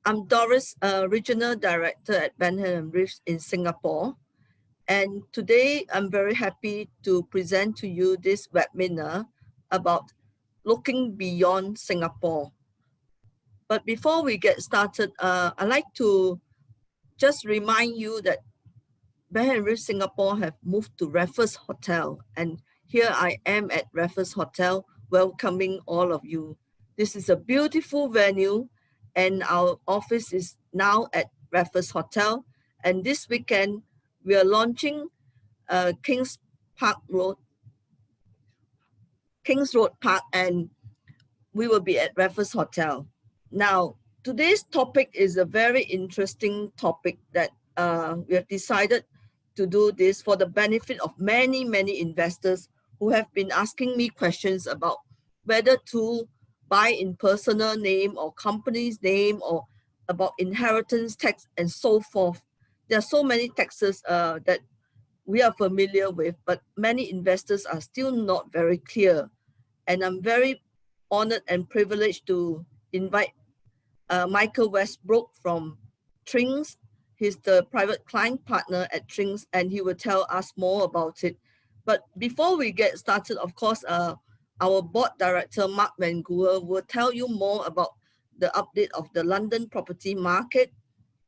I'm Doris, Regional Director at Benham and Reeves in Singapore. And today I'm very happy to present to you this webinar about looking beyond Singapore. But before we get started, I'd like to just remind you that Benham and Reeves Singapore have moved to Raffles Hotel. And here I am at Raffles Hotel welcoming all of you. This is a beautiful venue and our office is now at Raffles Hotel. And this weekend, we are launching Kings Road Park, and we will be at Raffles Hotel. Now, today's topic is a very interesting topic that we have decided to do this for the benefit of many investors who have been asking me questions about whether to buy in personal name or company's name or about inheritance tax and so forth. There are so many taxes that we are familiar with, but many investors are still not very clear. And I'm very honored and privileged to invite Michael Westbrook from Trings. He's the private client partner at Trings, and he will tell us more about it. But before we get started, of course, our board director, Mark Van Goor, will tell you more about the update of the London property market.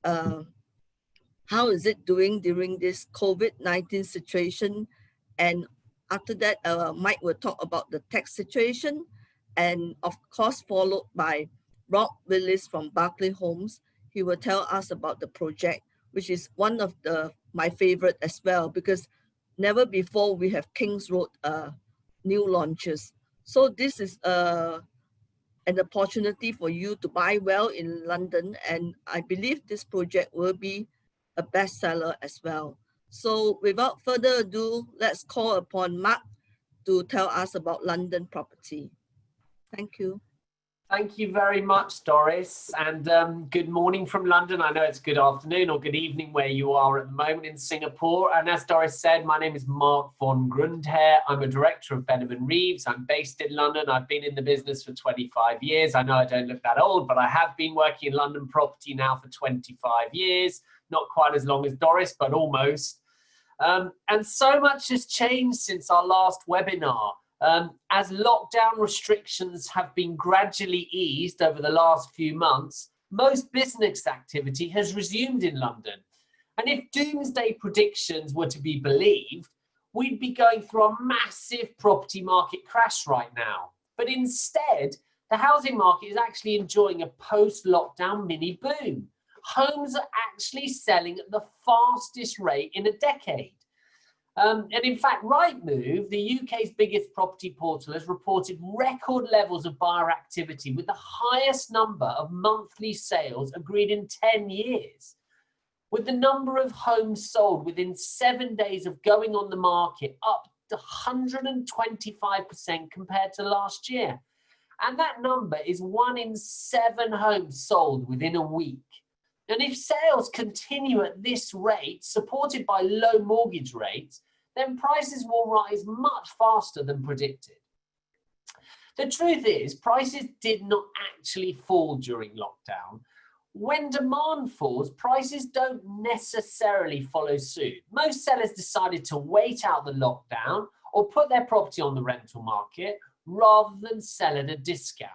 How is it doing during this COVID-19 situation? And after that, Mike will talk about the tax situation, and of course, followed by Rob Willis from Barclay Homes. He will tell us about the project, which is one of my favorite as well, because never before we have Kings Road new launches. So this is an opportunity for you to buy well in London, and I believe this project will be a bestseller as well. So without further ado, let's call upon Mark to tell us about London property. Thank you. Thank you very much, Doris, and good morning from London. I know it's good afternoon or good evening where you are at the moment in Singapore. And as Doris said, my name is Mark von Grundher. I'm a director of Benham and Reeves. I'm based in London. I've been in the business for 25 years. I know I don't look that old, but I have been working in London property now for 25 years. Not quite as long as Doris, but almost. And so much has changed since our last webinar. As lockdown restrictions have been gradually eased over the last few months, most business activity has resumed in London. And if doomsday predictions were to be believed, we'd be going through a massive property market crash right now. But instead, the housing market is actually enjoying a post-lockdown mini boom. Homes are actually selling at the fastest rate in a decade. And in fact, Rightmove, the UK's biggest property portal, has reported record levels of buyer activity with the highest number of monthly sales agreed in 10 years. With the number of homes sold within 7 days of going on the market up to 125% compared to last year. And that number is 1 in 7 homes sold within a week. And if sales continue at this rate, supported by low mortgage rates, then prices will rise much faster than predicted. The truth is, prices did not actually fall during lockdown. When demand falls, prices don't necessarily follow suit. Most sellers decided to wait out the lockdown or put their property on the rental market rather than sell at a discount.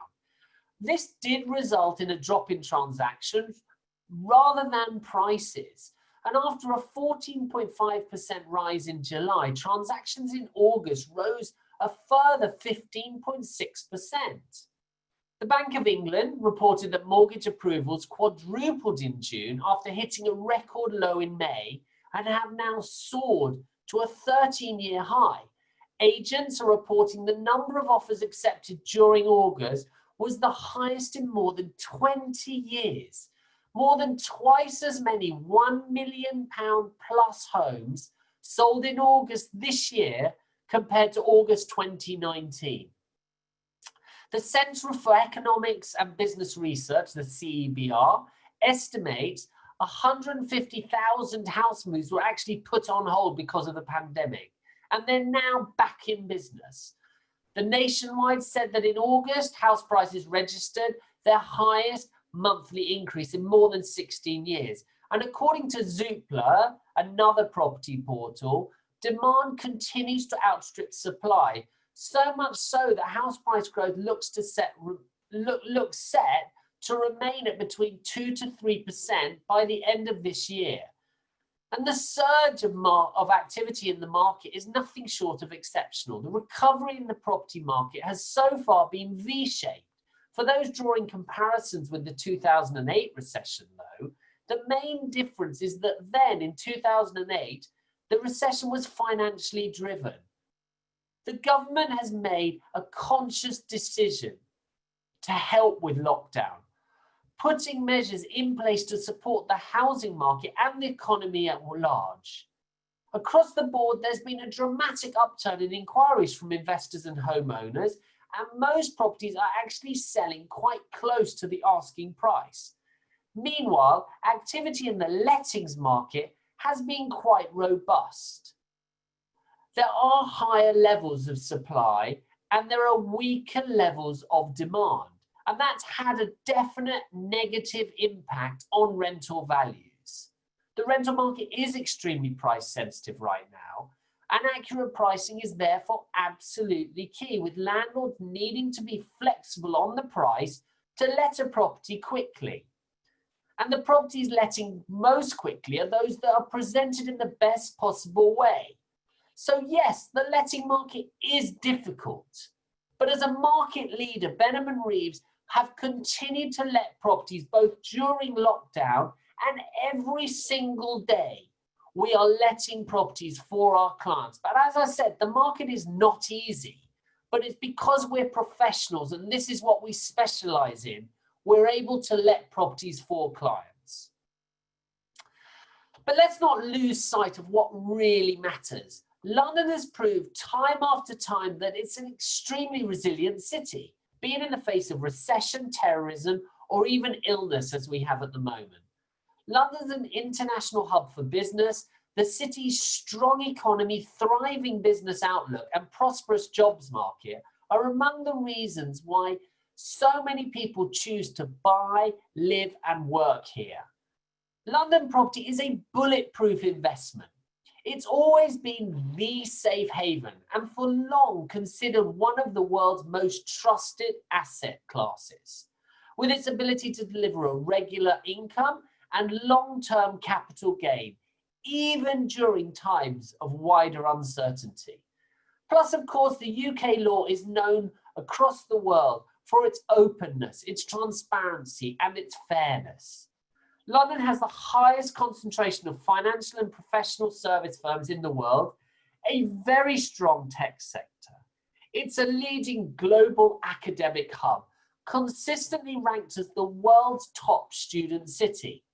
This did result in a drop in transactions rather than prices. And after a 14.5% rise in July, transactions in August rose a further 15.6%. The Bank of England reported that mortgage approvals quadrupled in June after hitting a record low in May and have now soared to a 13-year high. Agents are reporting the number of offers accepted during August was the highest in more than 20 years. More than twice as many £1 million plus homes sold in August this year compared to August 2019. The Centre for Economics and Business Research, the CEBR, estimates 150,000 house moves were actually put on hold because of the pandemic, and they're now back in business. The Nationwide said that in August, house prices registered their highest monthly increase in more than 16 years. And according to Zoopla, another property portal, demand continues to outstrip supply, so much so that house price growth looks set to remain at between 2 to 3% by the end of this year. And the surge of activity in the market is nothing short of exceptional. The recovery in the property market has so far been V-shaped. For those drawing comparisons with the 2008 recession, though, the main difference is that then in 2008, the recession was financially driven. The government has made a conscious decision to help with lockdown, putting measures in place to support the housing market and the economy at large. Across the board, there's been a dramatic upturn in inquiries from investors and homeowners, and most properties are actually selling quite close to the asking price. Meanwhile, activity in the lettings market has been quite robust. There are higher levels of supply and there are weaker levels of demand, and that's had a definite negative impact on rental values. The rental market is extremely price sensitive right now, and accurate pricing is therefore absolutely key, with landlords needing to be flexible on the price to let a property quickly. And the properties letting most quickly are those that are presented in the best possible way. So yes, the letting market is difficult, but as a market leader, Benham and Reeves have continued to let properties both during lockdown and every single day. We are letting properties for our clients. But as I said, the market is not easy, but it's because we're professionals and this is what we specialize in. We're able to let properties for clients. But let's not lose sight of what really matters. London has proved time after time that it's an extremely resilient city, be it in the face of recession, terrorism, or even illness as we have at the moment. London's an international hub for business. The city's strong economy, thriving business outlook, and prosperous jobs market are among the reasons why so many people choose to buy, live, and work here. London property is a bulletproof investment. It's always been the safe haven and for long considered one of the world's most trusted asset classes, with its ability to deliver a regular income and long-term capital gain, even during times of wider uncertainty. Plus, of course, the UK law is known across the world for its openness, its transparency, and its fairness. London has the highest concentration of financial and professional service firms in the world, a very strong tech sector. It's a leading global academic hub, consistently ranked as the world's top student city.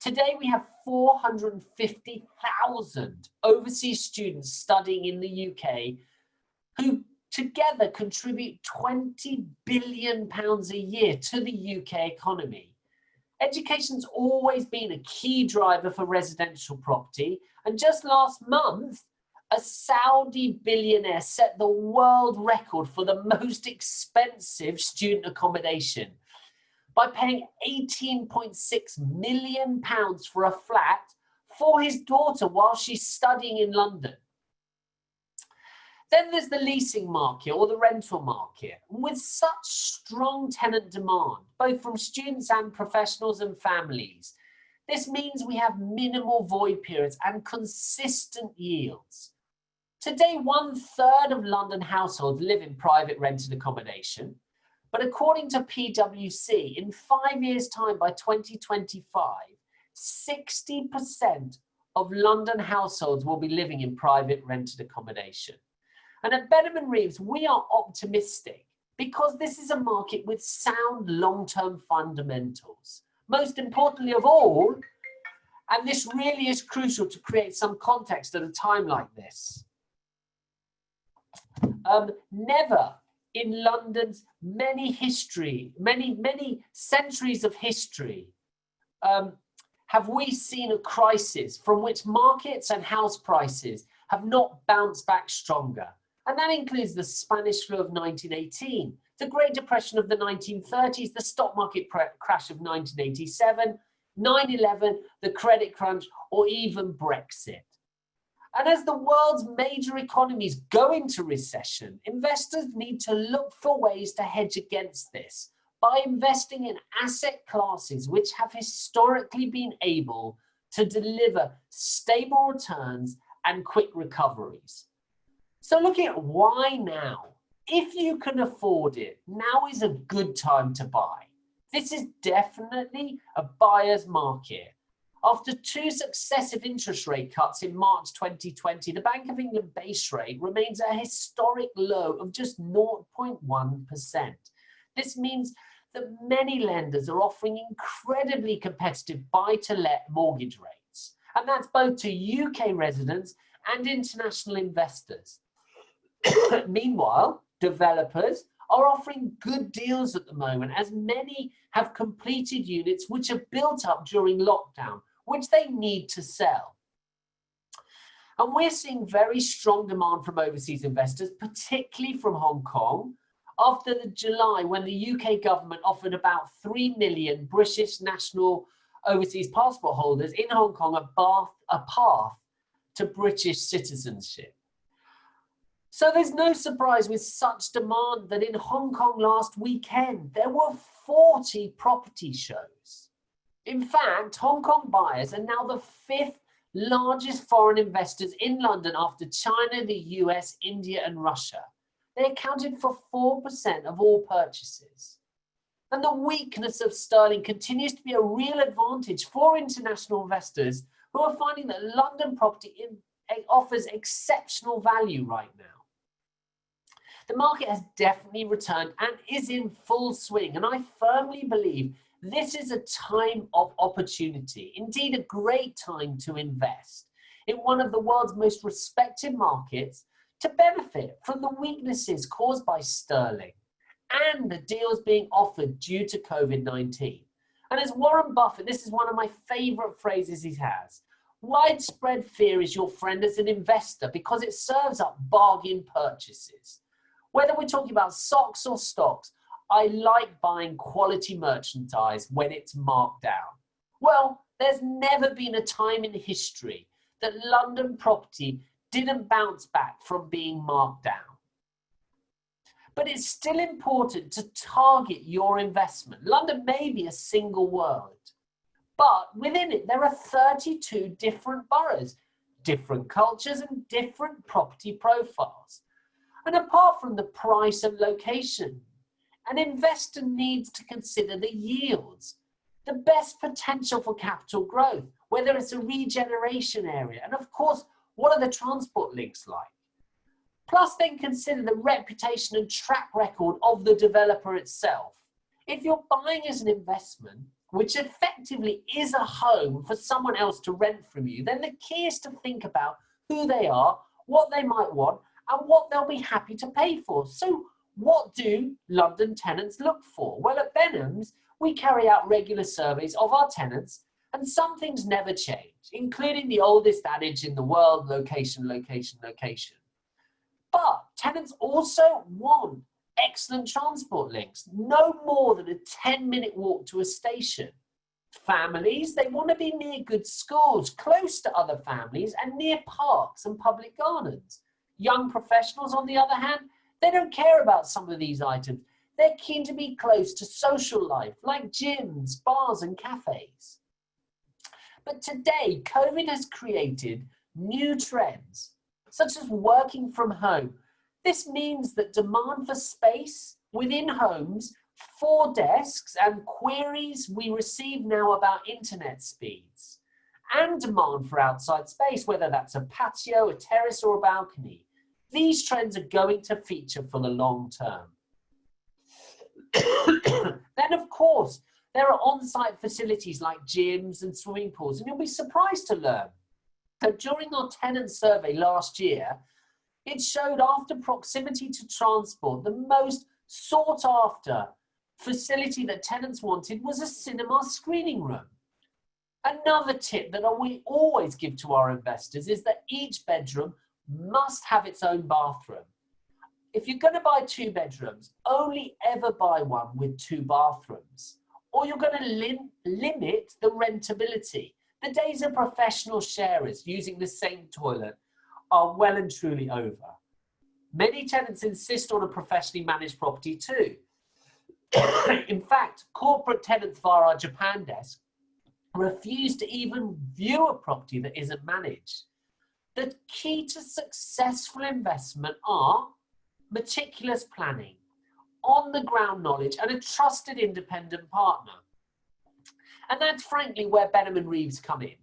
Today, we have 450,000 overseas students studying in the UK who together contribute £20 billion a year to the UK economy. Education's always been a key driver for residential property, and just last month, a Saudi billionaire set the world record for the most expensive student accommodation by paying £18.6 million for a flat for his daughter while she's studying in London. Then there's the leasing market or the rental market. With such strong tenant demand, both from students and professionals and families, this means we have minimal void periods and consistent yields. Today, 1/3 of London households live in private rented accommodation, but according to PwC, in 5 years' time by 2025, 60% of London households will be living in private rented accommodation. And at Benham and Reeves, we are optimistic because this is a market with sound long-term fundamentals. Most importantly of all, and this really is crucial to create some context at a time like this, never in London's many centuries of history, have we seen a crisis from which markets and house prices have not bounced back stronger. And that includes the Spanish flu of 1918, the Great Depression of the 1930s, the stock market crash of 1987, 9/11, the credit crunch, or even Brexit. And as the world's major economies go into recession, investors need to look for ways to hedge against this by investing in asset classes which have historically been able to deliver stable returns and quick recoveries. So looking at why now, if you can afford it, now is a good time to buy. This is definitely a buyer's market. After 2 successive interest rate cuts in March 2020, the Bank of England base rate remains at a historic low of just 0.1%. This means that many lenders are offering incredibly competitive buy-to-let mortgage rates, and that's both to UK residents and international investors. Meanwhile, developers are offering good deals at the moment, as many have completed units which are built up during lockdown, which they need to sell. And we're seeing very strong demand from overseas investors, particularly from Hong Kong, after the July when the UK government offered about 3 million British national overseas passport holders in Hong Kong a path to British citizenship. So there's no surprise with such demand that in Hong Kong last weekend, there were 40 property shows. In fact, Hong Kong buyers are now the 5th largest foreign investors in London after China, the US, India, and Russia. They accounted for 4% of all purchases. And the weakness of sterling continues to be a real advantage for international investors who are finding that London property offers exceptional value right now. The market has definitely returned and is in full swing, and I firmly believe this is a time of opportunity, indeed a great time to invest in one of the world's most respected markets to benefit from the weaknesses caused by sterling and the deals being offered due to COVID-19. And as Warren Buffett, this is one of my favorite phrases he has, widespread fear is your friend as an investor because it serves up bargain purchases. Whether we're talking about socks or stocks, I like buying quality merchandise when it's marked down. Well, there's never been a time in history that London property didn't bounce back from being marked down. But it's still important to target your investment. London may be a single word, but within it, there are 32 different boroughs, different cultures and different property profiles. And apart from the price and location, an investor needs to consider the yields, the best potential for capital growth, whether it's a regeneration area, and of course, what are the transport links like? Plus then consider the reputation and track record of the developer itself. If you're buying as an investment, which effectively is a home for someone else to rent from you, then the key is to think about who they are, what they might want, and what they'll be happy to pay for. So what do London tenants look for? Well, at Benham's, we carry out regular surveys of our tenants, and some things never change, including the oldest adage in the world, location, location, location. But tenants also want excellent transport links, no more than a 10-minute walk to a station. Families, they want to be near good schools, close to other families, and near parks and public gardens. Young professionals, on the other hand, they don't care about some of these items. They're keen to be close to social life, like gyms, bars, and cafes. But today, COVID has created new trends, such as working from home. This means that demand for space within homes, for desks, and queries we receive now about internet speeds, and demand for outside space, whether that's a patio, a terrace, or a balcony. These trends are going to feature for the long term. Then, of course, there are on-site facilities like gyms and swimming pools, and you'll be surprised to learn that during our tenant survey last year, it showed after proximity to transport, the most sought after facility that tenants wanted was a cinema screening room. Another tip that we always give to our investors is that each bedroom must have its own bathroom. if you're going to buy 2 bedrooms, only ever buy one with 2 bathrooms, or you're going to limit the rentability. The days of professional sharers using the same toilet are well and truly over. Many tenants insist on a professionally managed property too. In fact, corporate tenants via our Japan desk refuse to even view a property that isn't managed. The key to successful investment are meticulous planning, on-the-ground knowledge, and a trusted independent partner. And that's frankly where Benham and Reeves come in.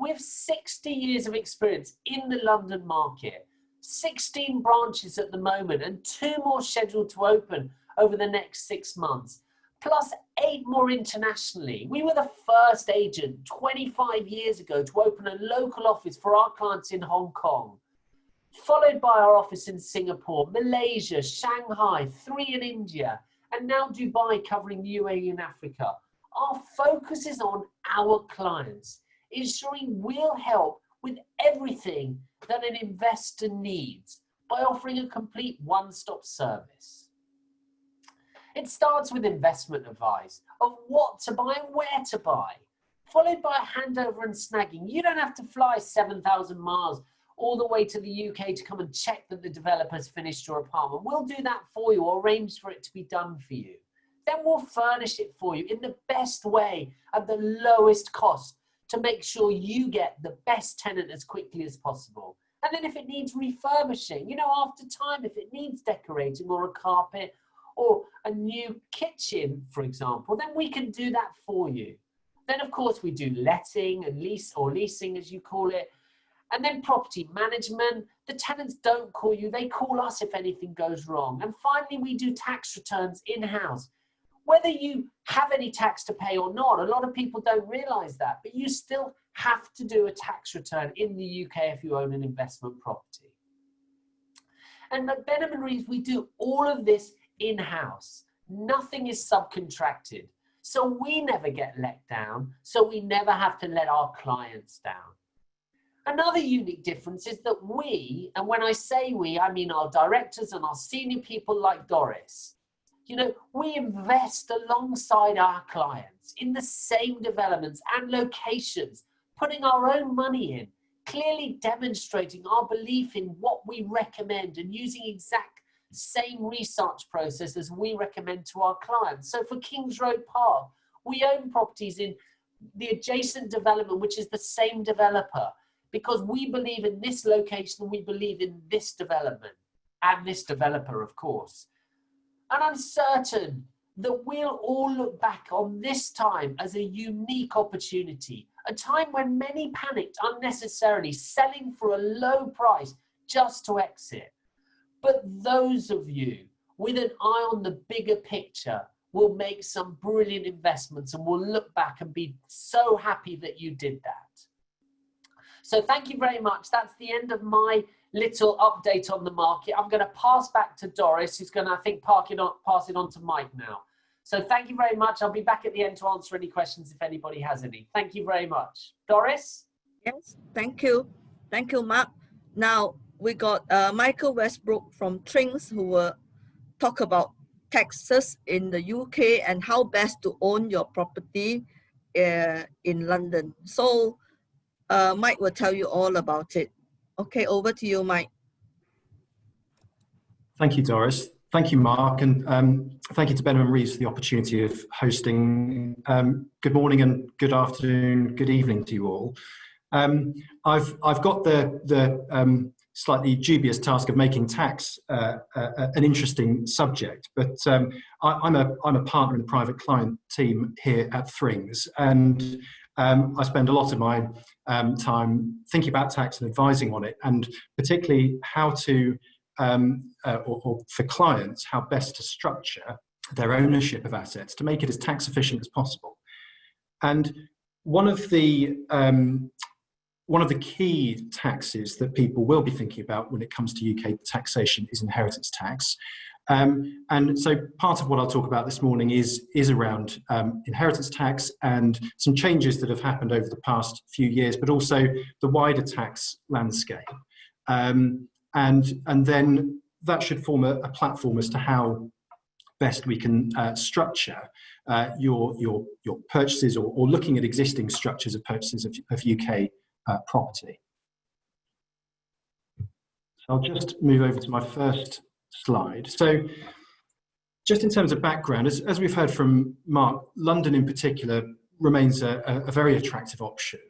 We have 60 years of experience in the London market, 16 branches at the moment, and 2 more scheduled to open over the next 6 months, plus 8 more internationally. We were the first agent 25 years ago to open a local office for our clients in Hong Kong, followed by our office in Singapore, Malaysia, Shanghai, 3 in India, and now Dubai, covering the UAE and Africa. Our focus is on our clients, ensuring we'll help with everything that an investor needs by offering a complete one-stop service. It starts with investment advice of what to buy and where to buy, followed by a handover and snagging. You don't have to fly 7,000 miles all the way to the UK to come and check that the developer's finished your apartment. We'll do that for you, or arrange for it to be done for you. Then we'll furnish it for you in the best way at the lowest cost to make sure you get the best tenant as quickly as possible. And then if it needs refurbishing, after time, if it needs decorating or a carpet or a new kitchen, for example, then we can do that for you. Then, of course, we do letting and leasing, as you call it. And then property management. The tenants don't call you, they call us if anything goes wrong. And finally, we do tax returns in-house. Whether you have any tax to pay or not, a lot of people don't realize that, but you still have to do a tax return in the UK if you own an investment property. And at Benham and Reeves, we do all of this in-house. Nothing is subcontracted. So we never get let down, so we never have to let our clients down. Another unique difference is that we, and when I say we, I mean our directors and our senior people like Doris, we invest alongside our clients in the same developments and locations, putting our own money in, clearly demonstrating our belief in what we recommend and using exact same research process as we recommend to our clients. So for Kings Road Park, we own properties in the adjacent development, which is the same developer, because we believe in this location and we believe in this development and this developer, of course. And I'm certain that we'll all look back on this time as a unique opportunity, a time when many panicked unnecessarily, selling for a low price just to exit. But those of you with an eye on the bigger picture will make some brilliant investments and will look back and be so happy that you did that. So thank you very much. That's the end of my little update on the market. I'm going to pass back to Doris, who's going to, I think, pass it on to Mike now. So thank you very much. I'll be back at the end to answer any questions if anybody has any. Thank you very much. Doris? Yes, thank you. Thank you, Mark. Now, we got Michael Westbrook from Trings, who will talk about taxes in the UK and how best to own your property in London. So Mike will tell you all about it. Okay, over to you, Mike. Thank you, Doris. Thank you, Mark, and thank you to Benham and Reeves for the opportunity of hosting. Good morning and good afternoon, good evening to you all. I've got the slightly dubious task of making tax an interesting subject, but I'm a partner in the private client team here at Frings, and I spend a lot of my time thinking about tax and advising on it, and particularly how to, or for clients, how best to structure their ownership of assets to make it as tax efficient as possible. And one of the key taxes that people will be thinking about when it comes to UK taxation is inheritance tax. And so part of what I'll talk about this morning is around inheritance tax and some changes that have happened over the past few years, but also the wider tax landscape. And then that should form a platform as to how best we can structure your purchases, or looking at existing structures of purchases of UK property. So I'll just move over to my first slide. So just in terms of background, as we've heard from Mark, London in particular remains a very attractive option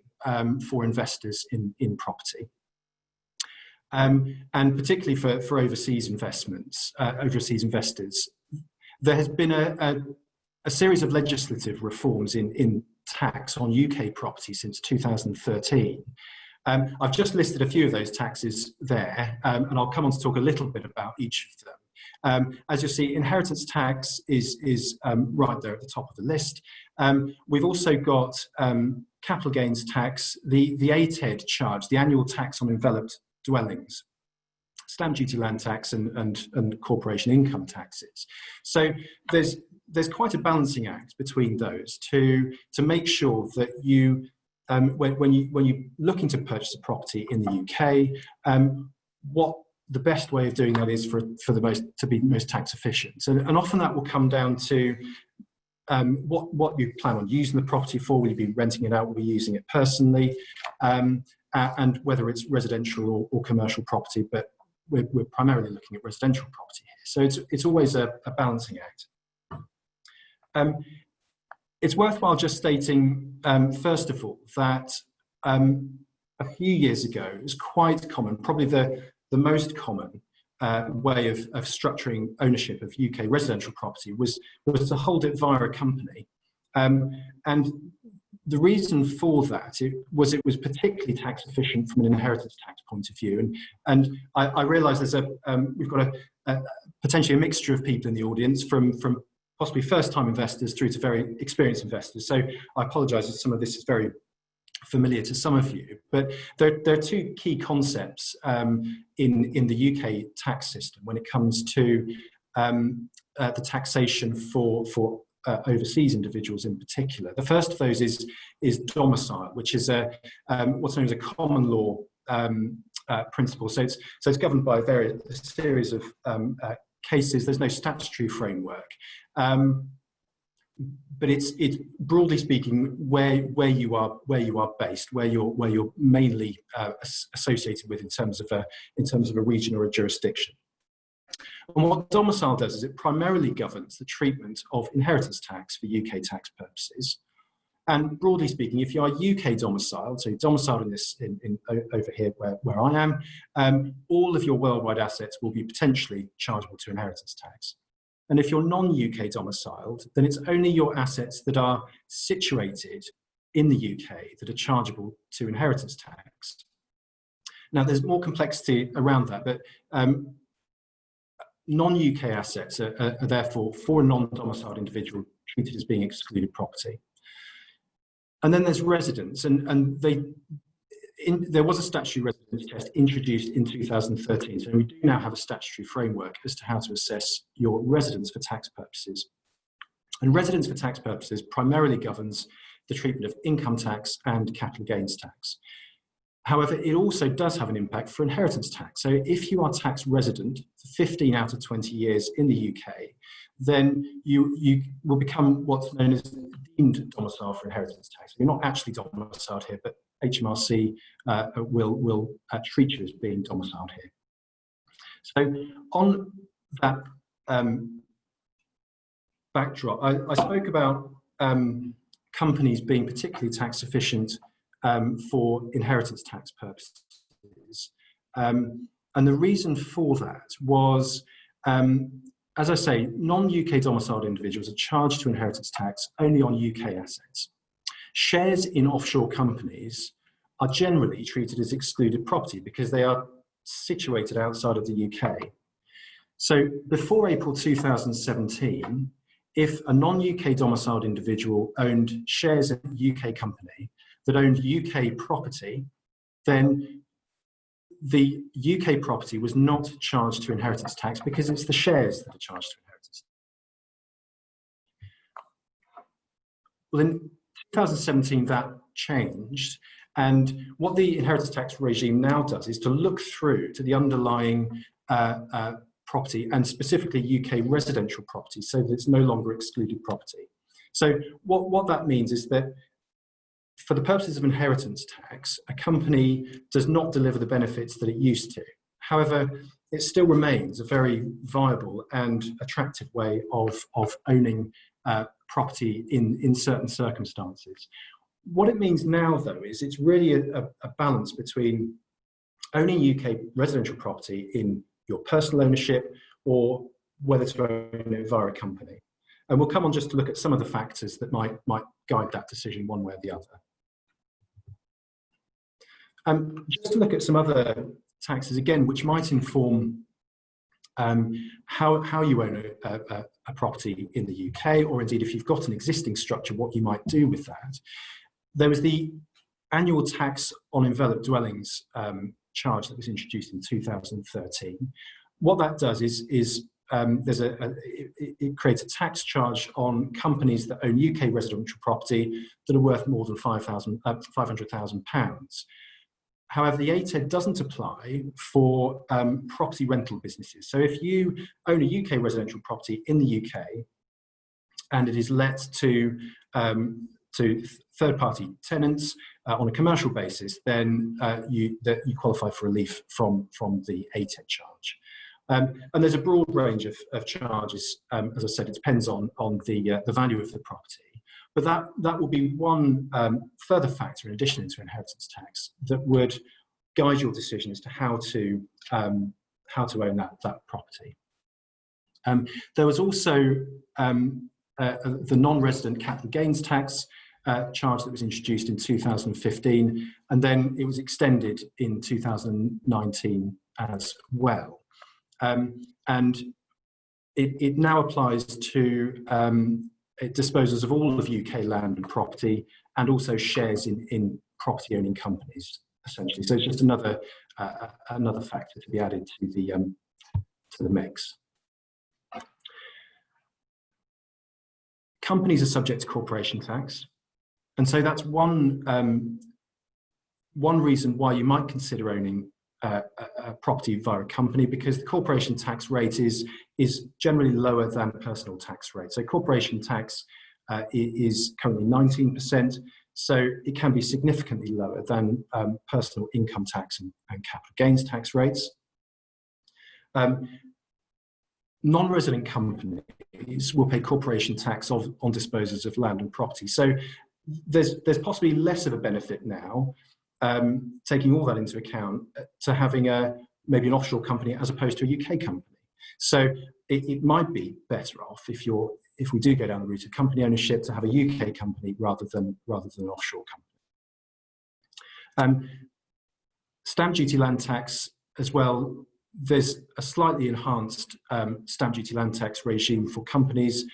for investors in property. And particularly for overseas investments, overseas investors. There has been a series of legislative reforms in tax on UK property since 2013. I've just listed a few of those taxes there, and I'll come on to talk a little bit about each of them. As you'll see, inheritance tax is right there at the top of the list. We've also got capital gains tax, the ATED charge, the annual tax on enveloped dwellings, stamp duty, land tax, and corporation income taxes. So there's quite a balancing act between those to make sure that you when you're looking to purchase a property in the UK, what the best way of doing that is to be most tax efficient. And often that will come down to what you plan on using the property for. Will you be renting it out? Will you be using it personally? And whether it's residential or commercial property, but we're primarily looking at residential property here. So it's always a balancing act. It's worthwhile just stating, first of all, that a few years ago, it was quite common, probably the most common way of structuring ownership of UK residential property was to hold it via a company. And the reason for that was particularly tax efficient from an inheritance tax point of view. And I realise we've got potentially a mixture of people in the audience, from possibly first-time investors through to very experienced investors. So I apologise if some of this is very familiar to some of you, but there are two key concepts in the UK tax system when it comes to the taxation for overseas individuals in particular. The first of those is domicile, which is what's known as a common law principle. So it's governed by a series of cases. There's no statutory framework, but it's broadly speaking where you are based, where you're mainly associated with in terms of a region or a jurisdiction. And what domicile does is it primarily governs the treatment of inheritance tax for UK tax purposes. And broadly speaking, if you are UK domiciled, so you're domiciled over here where I am, all of your worldwide assets will be potentially chargeable to inheritance tax. And if you're non-UK domiciled, then it's only your assets that are situated in the UK that are chargeable to inheritance tax. Now, there's more complexity around that, but non-UK assets are therefore, for a non-domiciled individual, treated as being excluded property. And then there's residence, and there was a statutory residence test introduced in 2013, so we do now have a statutory framework as to how to assess your residence for tax purposes. And residence for tax purposes primarily governs the treatment of income tax and capital gains tax. However, it also does have an impact for inheritance tax. So if you are tax resident for 15 out of 20 years in the UK, then you will become what's known as deemed domicile for inheritance tax. You're not actually domiciled here, but HMRC will treat you as being domiciled here. So on that backdrop, I spoke about companies being particularly tax efficient for inheritance tax purposes. And the reason for that was, as I say, non-UK domiciled individuals are charged to inheritance tax only on UK assets. Shares in offshore companies are generally treated as excluded property because they are situated outside of the UK. So before April 2017, if a non-UK domiciled individual owned shares in a UK company that owned UK property, then the UK property was not charged to inheritance tax because it's the shares that are charged to inheritance. Well, in 2017, that changed. And what the inheritance tax regime now does is to look through to the underlying property, and specifically UK residential property, so that it's no longer excluded property. So what that means is that for the purposes of inheritance tax, a company does not deliver the benefits that it used to. However, it still remains a very viable and attractive way of owning property in certain circumstances. What it means now, though, is it's really a balance between owning UK residential property in your personal ownership or whether to own it via a company. And we'll come on just to look at some of the factors that might guide that decision one way or the other. Just to look at some other taxes, again, which might inform how you own a property in the UK, or indeed if you've got an existing structure, what you might do with that. There was the annual tax on enveloped dwellings charge that was introduced in 2013. What that does is it creates a tax charge on companies that own UK residential property that are worth more than £500,000. However, the ATED doesn't apply for property rental businesses. So if you own a UK residential property in the UK and it is let to third-party tenants on a commercial basis, then you qualify for relief from the ATED charge. And there's a broad range of charges. As I said, it depends on the value of the property. But that will be one further factor in addition to inheritance tax that would guide your decision as to how to own that property. There was also the non-resident capital gains tax charge that was introduced in 2015, and then it was extended in 2019 as well. And it now applies to it disposes of all of UK land and property, and also shares in property owning companies, essentially. So it's just another factor to be added to the mix. Companies are subject to corporation tax, and so that's one reason why you might consider owning a property via a company, because the corporation tax rate is generally lower than personal tax rate. So corporation tax is currently 19%, so it can be significantly lower than personal income tax and capital gains tax rates. Non-resident companies will pay corporation tax on disposals of land and property. So there's possibly less of a benefit now, taking all that into account, to having maybe an offshore company as opposed to a UK company. So it might be better off if we do go down the route of company ownership to have a UK company rather than an offshore company. Stamp duty land tax as well. There's a slightly enhanced stamp duty land tax regime for companies.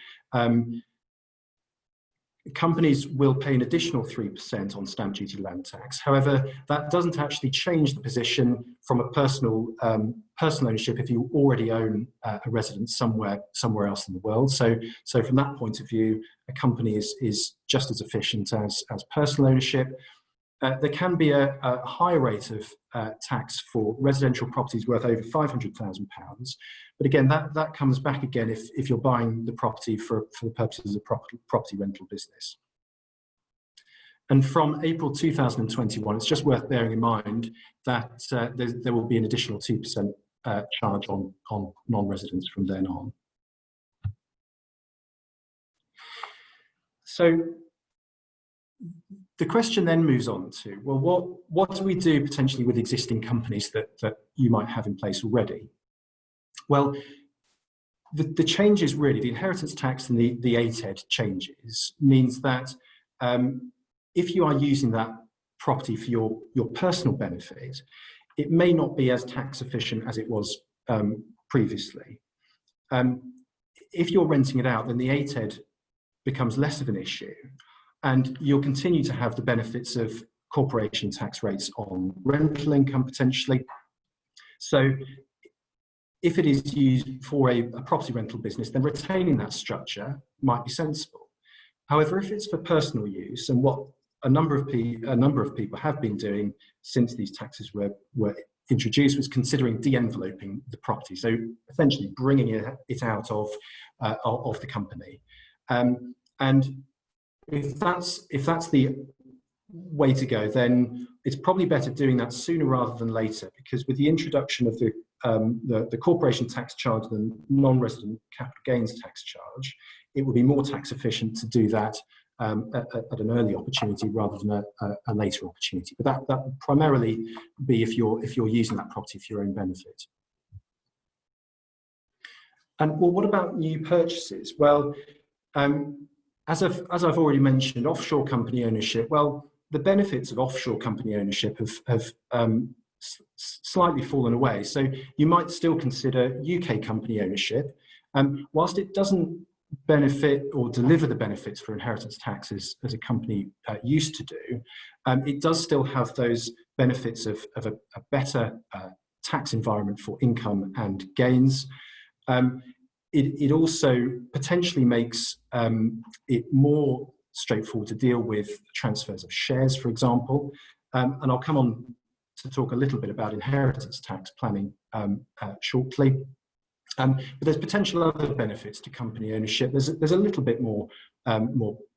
Companies will pay an additional 3% on stamp duty land tax. However, that doesn't actually change the position from a personal ownership if you already own a residence somewhere else in the world. So from that point of view, a company is just as efficient as personal ownership. There can be a higher rate of tax for residential properties worth over £500,000. But again, that comes back again if you're buying the property for the purposes of property rental business. And from April 2021, it's just worth bearing in mind that there will be an additional 2% charge on non-residents from then on. So the question then moves on to, well, what do we do potentially with existing companies that you might have in place already? Well, the changes really, the inheritance tax and the ATED changes means that if you are using that property for your personal benefit, it may not be as tax efficient as it was previously. If you're renting it out, then the ATED becomes less of an issue, and you'll continue to have the benefits of corporation tax rates on rental income potentially. So if it is used for a property rental business, then retaining that structure might be sensible. However, if it's for personal use, and what a number of people have been doing since these taxes were introduced was considering de-enveloping the property, so essentially bringing it out of the company. And if that's the way to go, then it's probably better doing that sooner rather than later, because with the introduction of the corporation tax charge and the non-resident capital gains tax charge, it would be more tax efficient to do that at an early opportunity rather than a later opportunity. But that would primarily be if you're using that property for your own benefit. And well, what about new purchases? Well, as I've already mentioned, offshore company ownership. Well, the benefits of offshore company ownership have slightly fallen away. So you might still consider UK company ownership, whilst it doesn't benefit or deliver the benefits for inheritance taxes as a company used to do. It does still have those benefits of a better tax environment for income and gains. It also potentially makes it more straightforward to deal with transfers of shares, for example. And I'll come on to talk a little bit about inheritance tax planning shortly. But there's potential other benefits to company ownership. There's a little bit more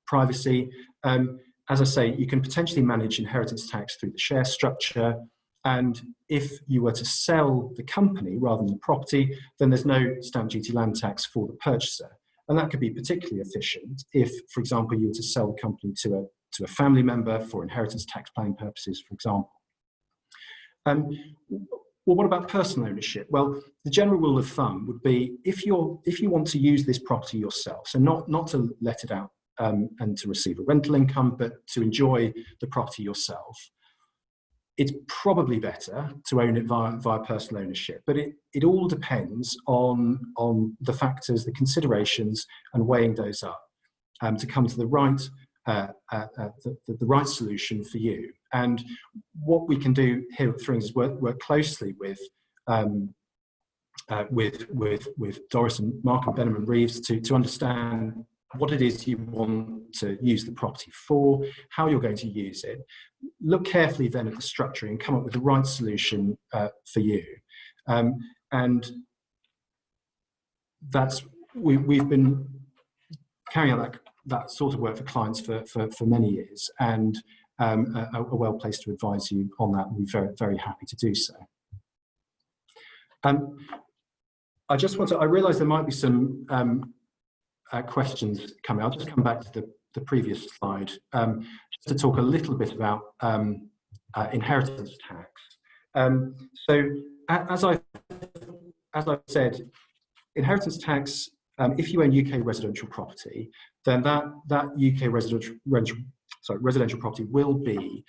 privacy. As I say, you can potentially manage inheritance tax through the share structure. And if you were to sell the company rather than the property, then there's no stamp duty land tax for the purchaser. And that could be particularly efficient if, for example, you were to sell the company to a family member for inheritance tax planning purposes, for example. Well, what about personal ownership? Well, the general rule of thumb would be if you want to use this property yourself, so not to let it out and to receive a rental income, but to enjoy the property yourself, it's probably better to own it via personal ownership. But it all depends on the factors, the considerations, and weighing those up to come to the right the right solution for you. And what we can do here at Thrings is work closely with Doris and Mark and Benham and Reeves to understand what it is you want to use the property for, how you're going to use it. Look carefully then at the structure and come up with the right solution for you. And we've been carrying out that sort of work for clients for many years, and are well placed to advise you on that, and we're very, very happy to do so. I realise there might be some questions coming. I'll just come back to the previous slide just to talk a little bit about inheritance tax. So as I've said, inheritance tax, if you own UK residential property, then that UK residential property will be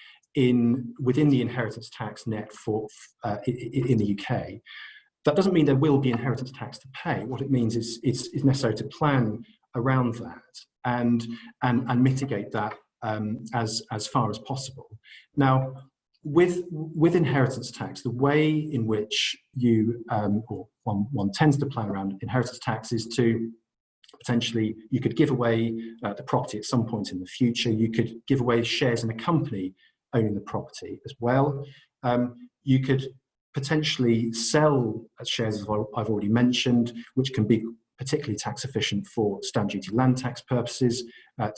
within the inheritance tax net for in the UK. That doesn't mean there will be inheritance tax to pay. What it means is it's necessary to plan around that and mitigate that as far as possible. Now, with inheritance tax, the way in which one tends to plan around inheritance tax is to potentially, you could give away the property at some point in the future. You could give away shares in a company owning the property as well. You could potentially sell shares, as I've already mentioned, which can be particularly tax efficient for stamp duty land tax purposes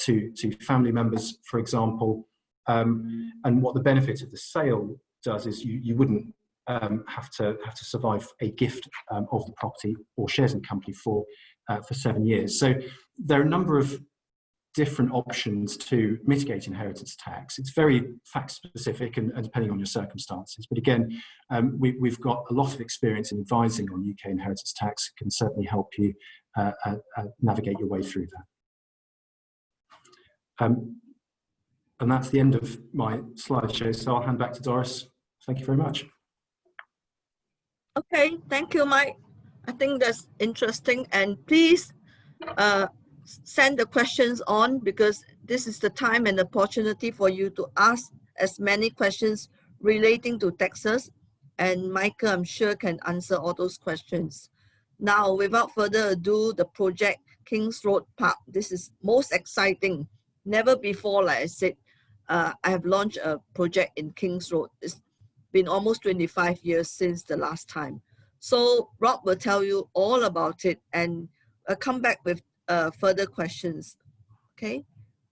to family members, for example. And what the benefit of the sale does is you wouldn't have to survive a gift of the property or shares in the company for 7 years. So there are a number of different options to mitigate inheritance tax. It's very fact specific and depending on your circumstances. But again, we've got a lot of experience in advising on UK inheritance tax, can certainly help you navigate your way through that. And that's the end of my slideshow. So I'll hand back to Doris. Thank you very much. Okay, thank you, Mike. I think that's interesting, and please send the questions on, because this is the time and opportunity for you to ask as many questions relating to taxes, and Michael, I'm sure, can answer all those questions. Now, without further ado, the project Kings Road Park. This is most exciting. Never before, like I said, I have launched a project in Kings Road. been almost 25 years since the last time. So Rob will tell you all about it and come back with further questions. Okay,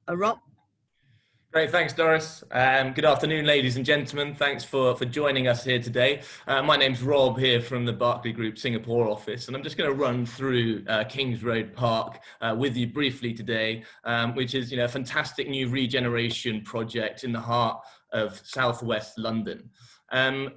Rob? Great, thanks, Doris. Good afternoon, ladies and gentlemen. Thanks for joining us here today. My name's Rob here from the Barclay Group Singapore office, and I'm just going to run through Kings Road Park with you briefly today, which is, a fantastic new regeneration project in the heart of southwest London.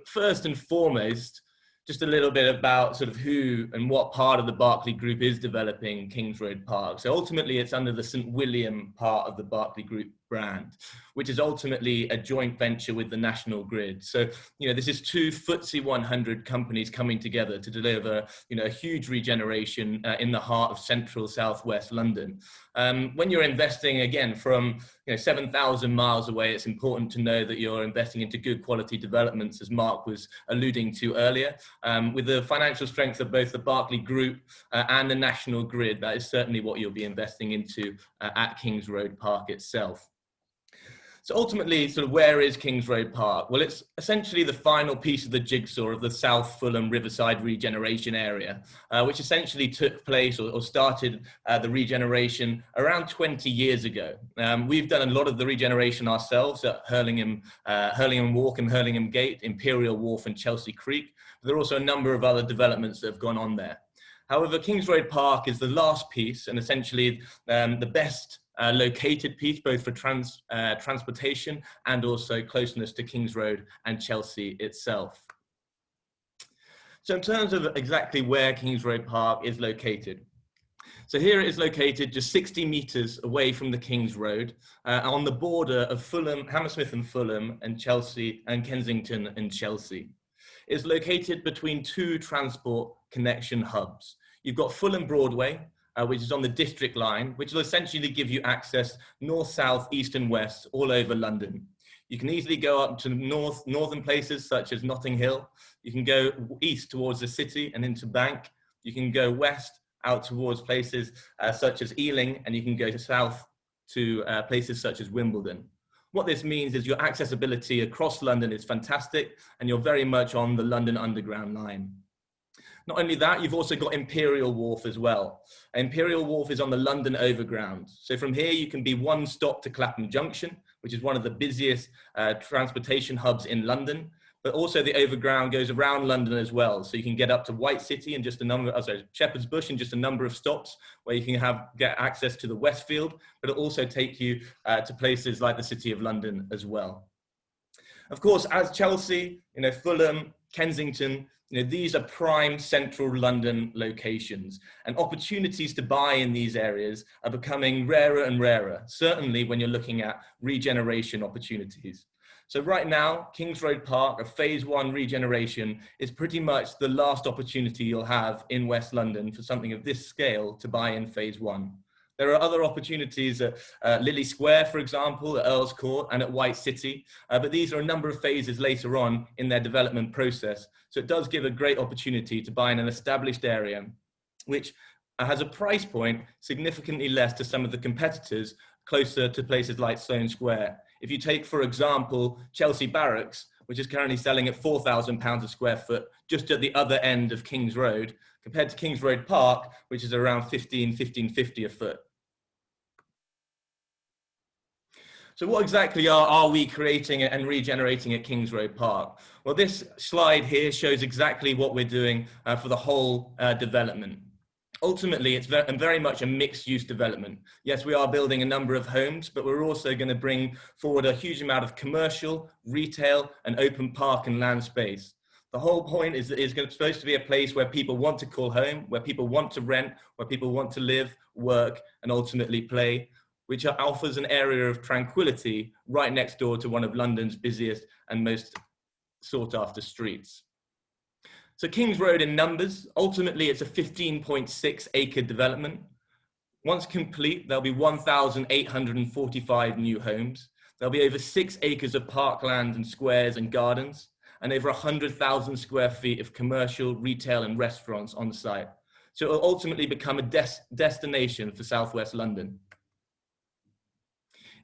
First and foremost, just a little bit about sort of who and what part of the Barclay Group is developing Kings Road Park. So ultimately it's under the St William part of the Barclay Group brand, which is ultimately a joint venture with the National Grid. So, this is two FTSE 100 companies coming together to deliver, a huge regeneration in the heart of central southwest London. When you're investing, again, from 7,000 miles away, it's important to know that you're investing into good quality developments, as Mark was alluding to earlier. With the financial strength of both the Barclay Group and the National Grid, that is certainly what you'll be investing into at Kings Road Park itself. So ultimately, sort of where is Kings Road Park? Well, it's essentially the final piece of the jigsaw of the South Fulham Riverside regeneration area, which essentially took place or started the regeneration around 20 years ago. We've done a lot of the regeneration ourselves at Hurlingham Walk and Hurlingham Gate, Imperial Wharf and Chelsea Creek. But there are also a number of other developments that have gone on there. However, Kings Road Park is the last piece and essentially the best located piece, both for transportation and also closeness to Kings Road and Chelsea itself. So in terms of exactly where Kings Road Park is located, so here it is located just 60 metres away from the Kings Road, on the border of Fulham, Hammersmith and Fulham, and Chelsea and Kensington and Chelsea. It's located between two transport connection hubs. You've got Fulham Broadway, which is on the District Line, which will essentially give you access north, south, east and west all over London. You can easily go up to northern places such as Notting Hill. You can go east towards the city and into Bank. You can go west out towards places such as Ealing, and you can go south to places such as Wimbledon. What this means is your accessibility across London is fantastic, and you're very much on the London Underground line. Not only that, you've also got Imperial Wharf as well. Imperial Wharf is on the London Overground. So from here, you can be one stop to Clapham Junction, which is one of the busiest transportation hubs in London. But also the Overground goes around London as well. So you can get up to White City in just a number, Shepherd's Bush in just a number of stops where you can get access to the Westfield, but it'll also take you to places like the City of London as well. Of course, as Chelsea, Fulham, Kensington, these are prime central London locations, and opportunities to buy in these areas are becoming rarer and rarer, certainly when you're looking at regeneration opportunities. So right now, Kings Road Park, a phase 1 regeneration, is pretty much the last opportunity you'll have in West London for something of this scale to buy in phase 1. There are other opportunities at Lillie Square, for example, at Earl's Court and at White City, but these are a number of phases later on in their development process. So it does give a great opportunity to buy in an established area, which has a price point significantly less to some of the competitors closer to places like Sloane Square. If you take, for example, Chelsea Barracks, which is currently selling at £4,000 a square foot, just at the other end of Kings Road, compared to Kings Road Park, which is around £1,550 a foot. So what exactly are we creating and regenerating at Kings Road Park? Well, this slide here shows exactly what we're doing for the whole development. Ultimately, it's very much a mixed-use development. Yes, we are building a number of homes, but we're also going to bring forward a huge amount of commercial, retail, and open park and land space. The whole point is that it's supposed to be a place where people want to call home, where people want to rent, where people want to live, work, and ultimately play, which offers an area of tranquility right next door to one of London's busiest and most sought-after streets. So Kings Road in numbers, ultimately it's a 15.6 acre development. Once complete, there'll be 1,845 new homes. There'll be over 6 acres of parkland and squares and gardens, and over 100,000 square feet of commercial, retail and restaurants on site. So it will ultimately become a destination for Southwest London.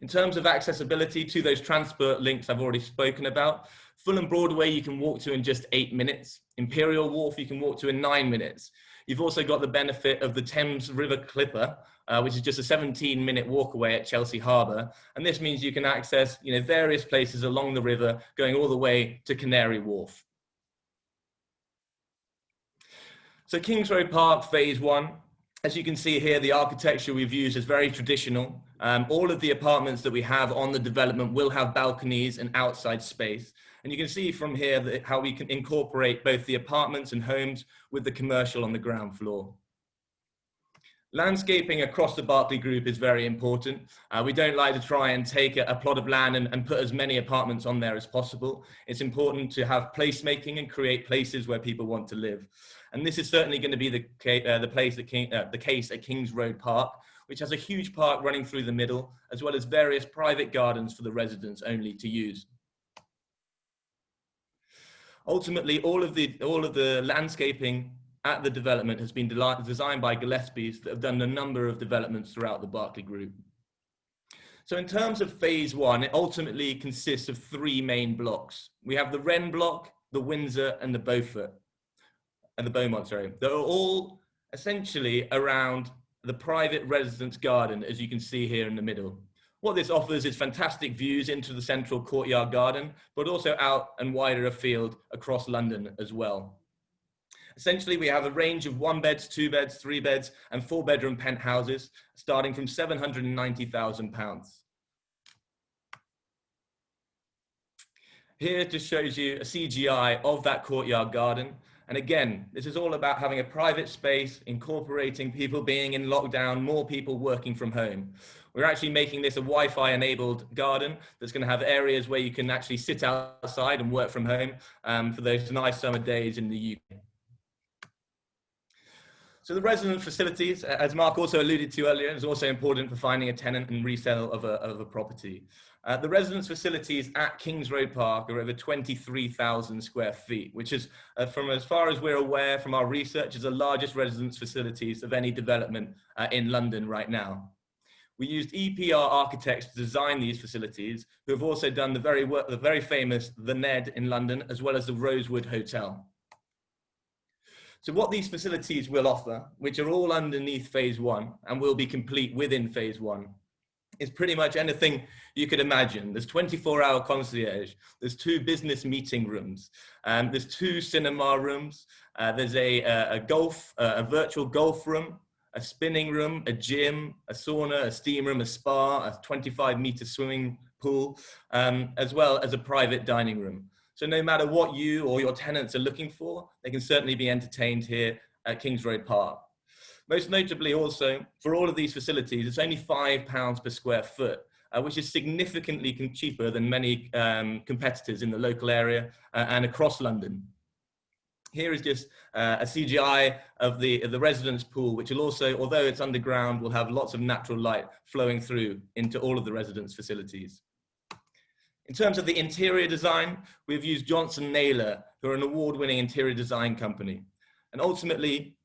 In terms of accessibility to those transport links I've already spoken about, Fulham Broadway you can walk to in just 8 minutes. Imperial Wharf you can walk to in 9 minutes. You've also got the benefit of the Thames River Clipper, which is just a 17-minute walk away at Chelsea Harbour. And this means you can access various places along the river, going all the way to Canary Wharf. So Kings Road Park, phase 1. As you can see here, the architecture we've used is very traditional. All of the apartments that we have on the development will have balconies and outside space. And you can see from here how we can incorporate both the apartments and homes with the commercial on the ground floor. Landscaping across the Berkeley Group is very important. We don't like to try and take a plot of land and put as many apartments on there as possible. It's important to have placemaking and create places where people want to live. And this is certainly going to be the case at Kings Road Park, which has a huge park running through the middle, as well as various private gardens for the residents only to use. Ultimately, all of the landscaping at the development has been designed by Gillespie's that have done a number of developments throughout the Berkeley Group. So in terms of phase 1, it ultimately consists of 3 main blocks. We have the Wren block, the Windsor, and the Beaumont, sorry. They're all essentially around the private residence garden, as you can see here in the middle. What this offers is fantastic views into the central courtyard garden, but also out and wider afield across London as well. Essentially, we have a range of 1-beds, 2-beds, 3-beds, and 4-bedroom penthouses, starting from £790,000. Here just shows you a CGI of that courtyard garden. And again, this is all about having a private space, incorporating people being in lockdown, more people working from home. We're actually making this a Wi-Fi enabled garden that's going to have areas where you can actually sit outside and work from home for those nice summer days in the UK. So the residence facilities, as Mark also alluded to earlier, is also important for finding a tenant and resale of a property. The residence facilities at Kings Road Park are over 23,000 square feet, which is, from as far as we're aware from our research, is the largest residence facilities of any development in London right now. We used EPR architects to design these facilities, who have also done the very famous The Ned in London, as well as the Rosewood Hotel. So what these facilities will offer, which are all underneath phase 1 and will be complete within phase 1, is pretty much anything you could imagine. There's 24-hour concierge, there's 2 business meeting rooms, there's 2 cinema rooms, there's a virtual golf room, a spinning room, a gym, a sauna, a steam room, a spa, a 25-meter swimming pool, as well as a private dining room. So no matter what you or your tenants are looking for, they can certainly be entertained here at Kings Road Park. Most notably also, for all of these facilities, it's only £5 per square foot, which is significantly cheaper than many competitors in the local area and across London. Here is just a CGI of the residence pool, which will also, although it's underground, will have lots of natural light flowing through into all of the residence facilities. In terms of the interior design, we've used Johnson Naylor, who are an award-winning interior design company. And ultimately,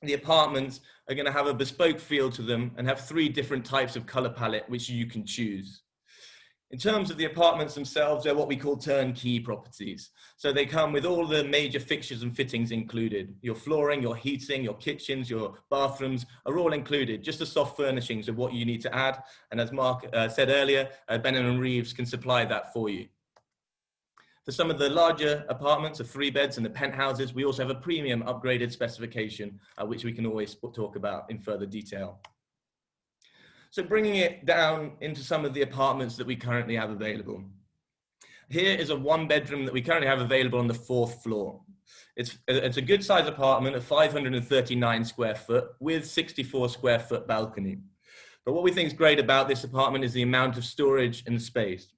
the apartments are going to have a bespoke feel to them and have 3 different types of color palette, which you can choose. In terms of the apartments themselves, they're what we call turnkey properties. So they come with all the major fixtures and fittings included. Your flooring, your heating, your kitchens, your bathrooms are all included, just the soft furnishings of what you need to add. And as Mark said earlier, Benham and Reeves can supply that for you. For some of the larger apartments, the 3-beds and the penthouses, we also have a premium upgraded specification, which we can always talk about in further detail. So bringing it down into some of the apartments that we currently have available. Here is a 1-bedroom that we currently have available on the 4th floor. It's a good size apartment of 539 square foot with 64 square foot balcony. But what we think is great about this apartment is the amount of storage and space.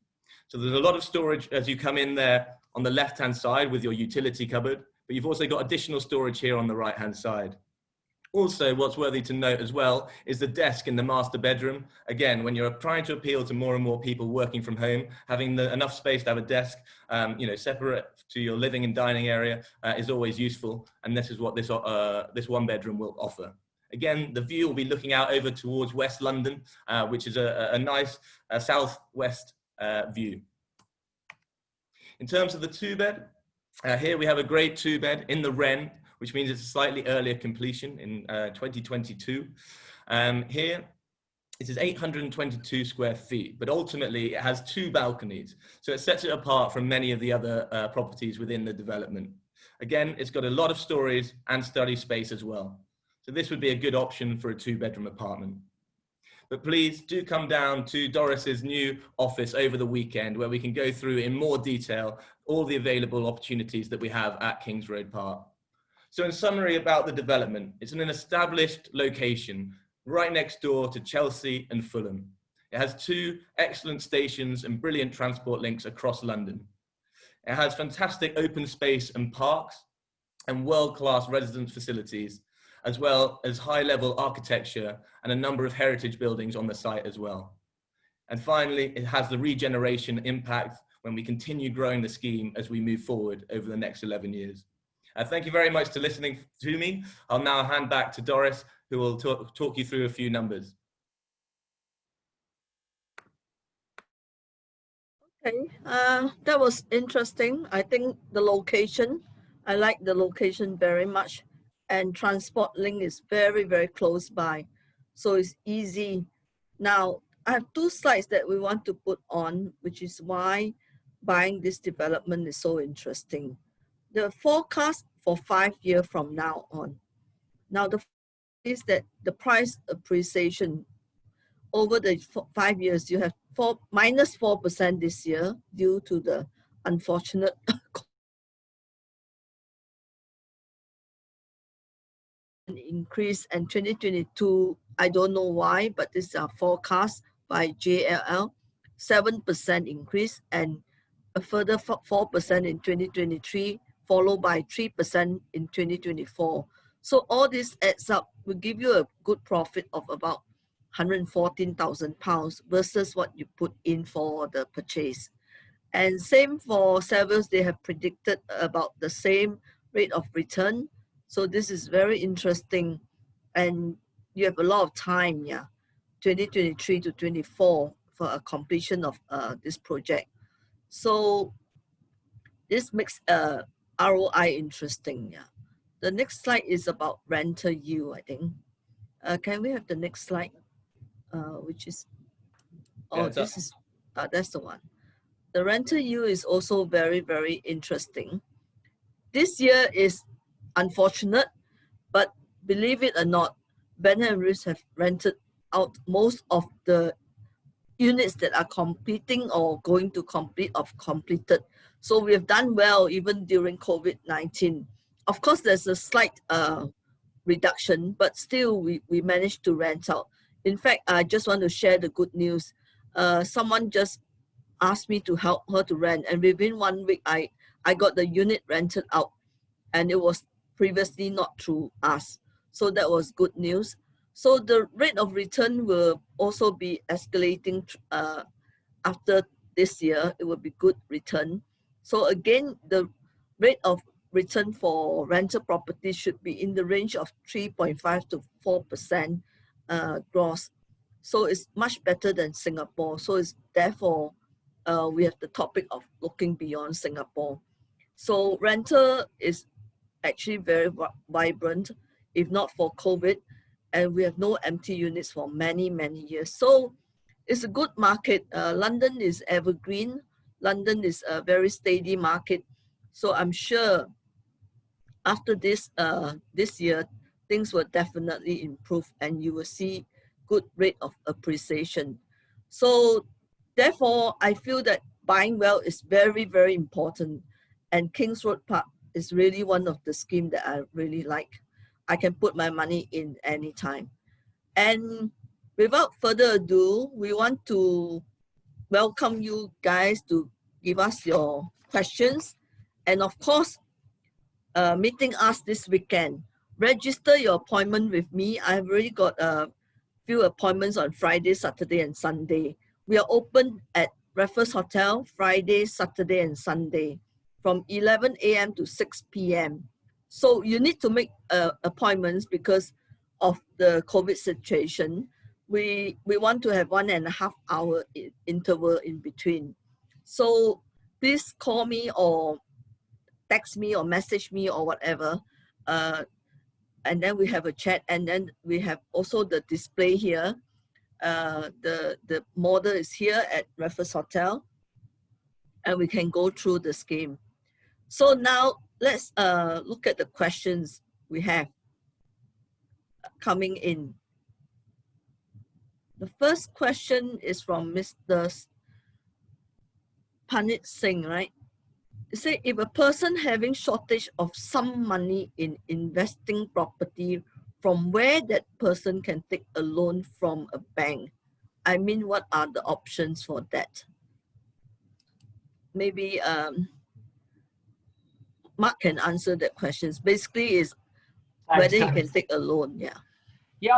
So there's a lot of storage as you come in there on the left-hand side with your utility cupboard, but you've also got additional storage here on the right-hand side. Also, what's worthy to note as well is the desk in the master bedroom. Again, when you're trying to appeal to more and more people working from home, having enough space to have a desk, separate to your living and dining area is always useful. And this is what this 1-bedroom will offer. Again, the view will be looking out over towards West London, which is a nice southwest view. In terms of the 2-bed, here we have a grade 2-bed in the Wren, which means it's a slightly earlier completion in 2022. Here, it is 822 square feet, but ultimately it has 2 balconies. So it sets it apart from many of the other properties within the development. Again, it's got a lot of stories and study space as well. So this would be a good option for a 2-bedroom apartment. But please do come down to Doris's new office over the weekend, where we can go through in more detail all the available opportunities that we have at Kings Road Park. So in summary about the development, it's in an established location right next door to Chelsea and Fulham. It has 2 excellent stations and brilliant transport links across London. It has fantastic open space and parks and world-class residence facilities, as well as high-level architecture and a number of heritage buildings on the site as well. And finally, it has the regeneration impact when we continue growing the scheme as we move forward over the next 11 years. Thank you very much for listening to me. I'll now hand back to Doris, who will talk you through a few numbers. Okay, that was interesting. I think the location, I like the location very much, and transport link is very, very close by. So it's easy. Now, I have 2 slides that we want to put on, which is why buying this development is so interesting. The forecast for 5 years from now on. Now, the is that the price appreciation over the 5 years, you have minus 4% this year due to the unfortunate increase, and 2022, I don't know why, but this is our forecast by JLL, 7% increase, and a further 4% in 2023, followed by 3% in 2024. So all this adds up will give you a good profit of about £114,000 versus what you put in for the purchase. And same for Savills, they have predicted about the same rate of return. So this is very interesting, and you have a lot of time, 2023 to 24 for a completion of this project. So this makes ROI interesting, The next slide is about rental yield, I think. Can we have the next slide? Which is, this is, that's the one. The rental yield is also very, very interesting. This year is unfortunate, but believe it or not, Benham and Reeves have rented out most of the units that are completing or going to complete or completed. So we have done well even during COVID-19. Of course, there's a slight reduction, but still we managed to rent out. In fact, I just want to share the good news. Someone just asked me to help her to rent, and within 1 week, I got the unit rented out, and it was previously not through us. So that was good news. So the rate of return will also be escalating after this year. It will be good return. So again, the rate of return for rental property should be in the range of 3.5 to 4% gross. So it's much better than Singapore. So it's therefore we have the topic of looking beyond Singapore. So rental is actually very vibrant, if not for COVID, and we have no empty units for many, many years. So it's a good market. London is evergreen. London is a very steady market. So I'm sure after this year, things will definitely improve, and you will see good rate of appreciation. So therefore, I feel that buying well is very, very important. And Kings Road Park is really one of the schemes that I really like. I can put my money in anytime. And without further ado, we want to welcome you guys to give us your questions. And of course, meeting us this weekend. Register your appointment with me. I've already got a few appointments on Friday, Saturday, and Sunday. We are open at Raffles Hotel Friday, Saturday, and Sunday from 11 a.m. to 6 p.m. So you need to make appointments because of the COVID situation, we want to have 1.5 hour interval in between. So please call me or text me or message me or whatever. And then we have a chat, and then we have also the display here. The model is here at Raffles Hotel, and we can go through the scheme. So now let's look at the questions we have coming in. The first question is from Mr. Panit Singh, right? It says, if a person having shortage of some money in investing property, from where that person can take a loan from a bank? I mean, what are the options for that? Maybe Mark can answer that question. Basically, is whether you can take a loan. Yeah. Yeah,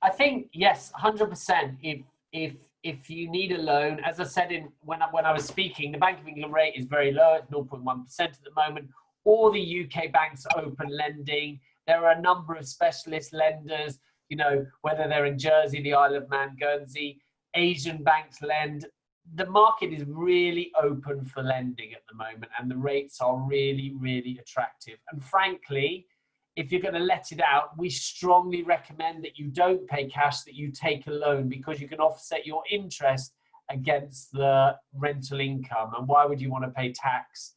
I think yes, 100%. If you need a loan, as I said when I was speaking, the Bank of England rate is very low at 0.1% at the moment. All the UK banks are open lending. There are a number of specialist lenders, you know, whether they're in Jersey, the Isle of Man, Guernsey, Asian banks lend. The market is really open for lending at the moment, and the rates are really, really attractive. And frankly, if you're going to let it out, we strongly recommend that you don't pay cash, that you take a loan, because you can offset your interest against the rental income. And why would you want to pay tax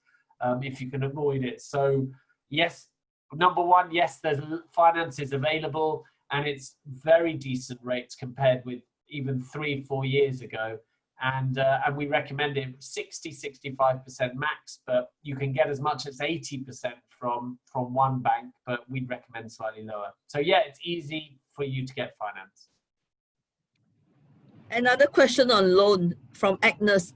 if you can avoid it? So yes, number one, yes, there's finances available, and it's very decent rates compared with even 3-4 years ago. And we recommend it 60-65% max, but you can get as much as 80% from one bank, but we'd recommend slightly lower. So yeah, it's easy for you to get finance. Another question on loan from Agnes.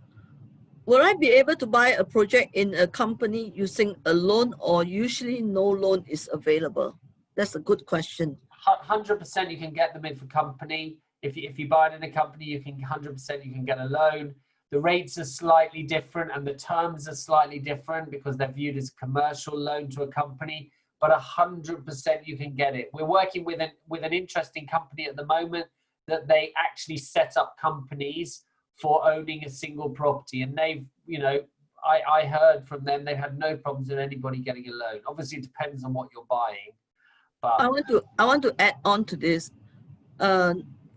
Will I be able to buy a project in a company using a loan, or usually no loan is available? That's a good question. 100% you can get them in for company. If you buy it in a company, you can 100% you can get a loan. The rates are slightly different and the terms are slightly different because they're viewed as a commercial loan to a company, but 100% you can get it. We're working with an interesting company at the moment that they actually set up companies for owning a single property, and they've, you know, I heard from them they've had no problems with anybody getting a loan. Obviously, it depends on what you're buying. But I want to add on to this.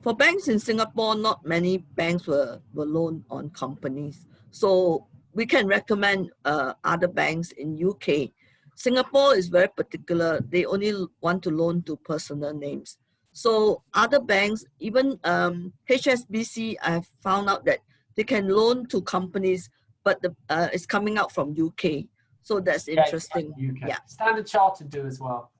For banks in Singapore, not many banks will loan on companies. So we can recommend other banks in UK. Singapore is very particular. They only want to loan to personal names. So other banks, even HSBC, I've found out that they can loan to companies, but it's coming out from UK. So that's interesting. UK. Yeah. Standard Chartered do as well.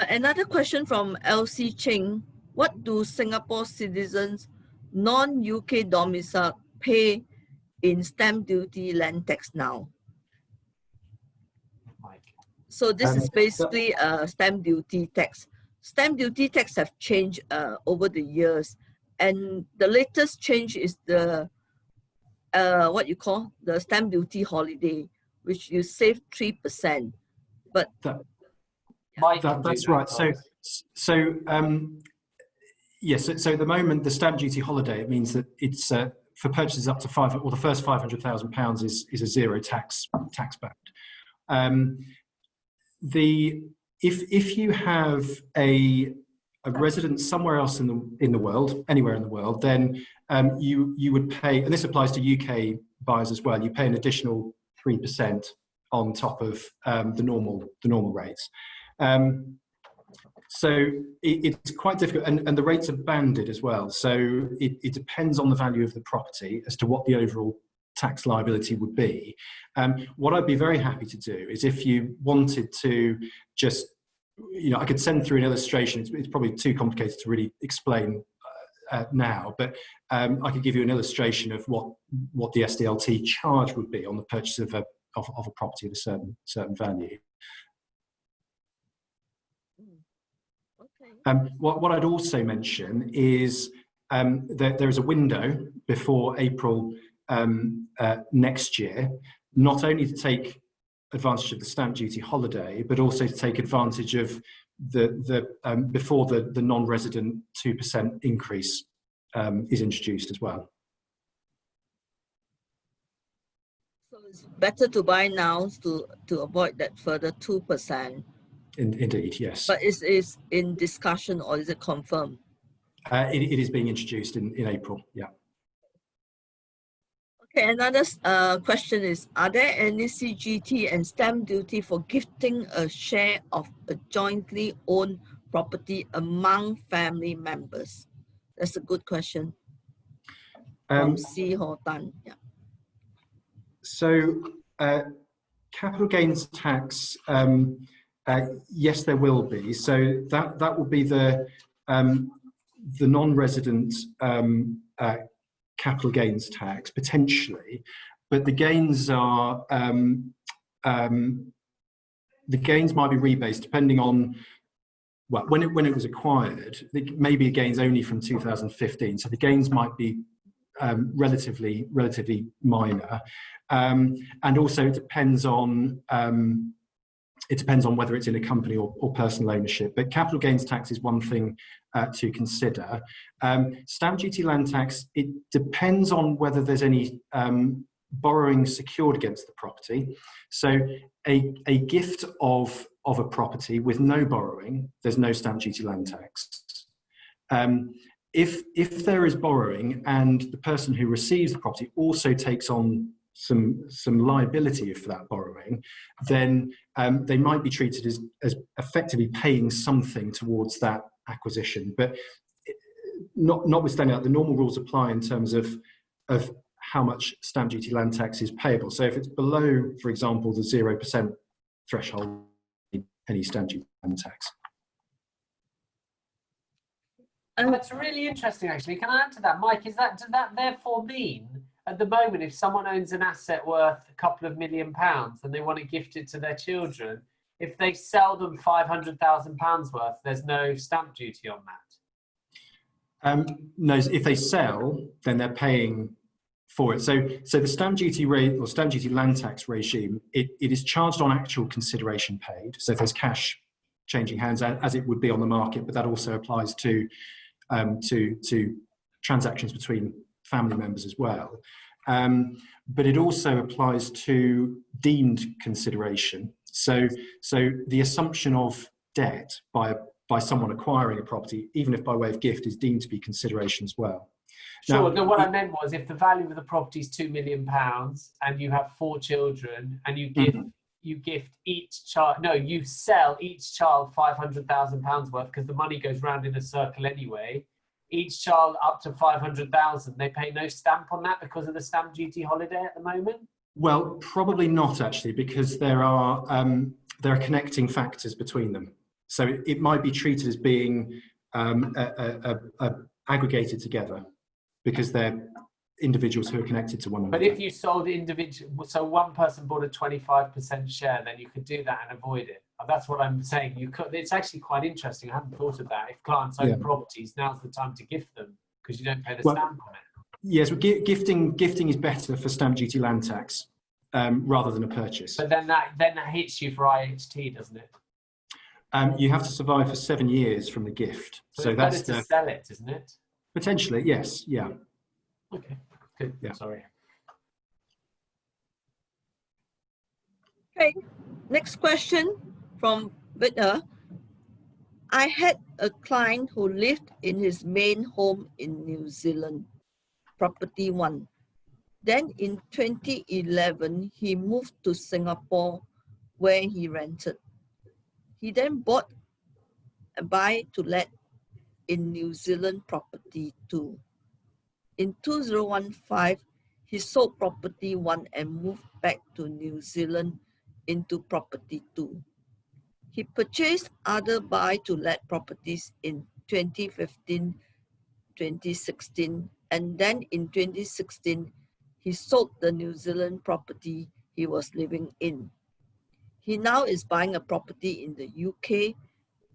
Another question from LC Ching. What do Singapore citizens, non-UK domicile, pay in stamp duty land tax now? So this is basically stamp duty tax. Stamp duty tax have changed over the years. And the latest change is the, what you call, the stamp duty holiday, which you save 3%. But that's right. Yes, so at the moment, the stamp duty holiday, it means that it's for purchases up to the first £500,000 is a zero tax band. If you have a residence somewhere else in the world, anywhere in the world, then you would pay, and this applies to UK buyers as well. You pay an additional 3% on top of the normal rates. So it's quite difficult, and the rates are banded as well. So it depends on the value of the property as to what the overall tax liability would be. What I'd be very happy to do is, if you wanted to just, you know, I could send through an illustration. It's probably too complicated to really explain now, but I could give you an illustration of what the SDLT charge would be on the purchase of a property of a certain value. What I'd also mention is that there is a window before April next year, not only to take advantage of the stamp duty holiday, but also to take advantage of before the non-resident 2% increase is introduced as well. So it's better to buy now to avoid that further 2%. Indeed, yes. But is in discussion, or is it confirmed? It is being introduced in April, yeah. Okay, another question is, are there any CGT and stamp duty for gifting a share of a jointly owned property among family members? That's a good question. From C. Ho Tan. Yeah. So, capital gains tax, yes, there will be. So that will be the non-resident capital gains tax potentially, but the gains are the gains might be rebased depending on, well, when it was acquired. Maybe a gains only from 2015, so the gains might be relatively minor, and also it depends on whether it's in a company or personal ownership. But capital gains tax is one thing to consider. Stamp duty, land tax, it depends on whether there's any borrowing secured against the property. So a gift of a property with no borrowing, there's no stamp duty, land tax. If there is borrowing and the person who receives the property also takes on some liability for that borrowing, then they might be treated as effectively paying something towards that acquisition. But notwithstanding that, the normal rules apply in terms of how much stamp duty, land tax is payable. So if it's below, for example, the 0% threshold, any stamp duty, land tax. That's really interesting, actually. Can I add to that, Mike? Does that therefore mean, at the moment, if someone owns an asset worth a couple of £1 million and they want to gift it to their children, if they sell them £500,000 worth, there's no stamp duty on that? No, if they sell, then they're paying for it. So the stamp duty rate or stamp duty land tax regime, it is charged on actual consideration paid. So if there's cash changing hands, as it would be on the market, but that also applies to transactions between family members as well. But it also applies to deemed consideration. So the assumption of debt by someone acquiring a property, even if by way of gift, is deemed to be consideration as well. Sure. No, what I meant was, if the value of the property is £2 million and you have 4 children and you give you gift each child, no, you sell each child £500,000 worth, because the money goes round in a circle anyway. Each child up to 500,000. They pay no stamp on that because of the stamp duty holiday at the moment. Well, probably not actually, because there are connecting factors between them. So it might be treated as being aggregated together because they're individuals who are connected to one another. But if you sold individual, so one person bought a 25% share, then you could do that and avoid it. That's what I'm saying. You could. It's actually quite interesting. I hadn't thought of that. If clients own properties, now's the time to gift them because you don't pay the stamp on it. Yes, well, gifting is better for stamp duty, land tax rather than a purchase. But then that hits you for IHT, doesn't it? You have to survive for 7 years from the gift. So that's better to sell it, isn't it? Potentially, yes. Yeah. Okay. Good. Yeah. Sorry. Okay. Next question from Victor. I had a client who lived in his main home in New Zealand, property 1. Then in 2011, he moved to Singapore where he rented. He then bought a buy to let in New Zealand property 2. In 2015, he sold property 1 and moved back to New Zealand into property 2. He purchased other buy-to-let properties in 2015, 2016, and then in 2016, he sold the New Zealand property he was living in. He now is buying a property in the UK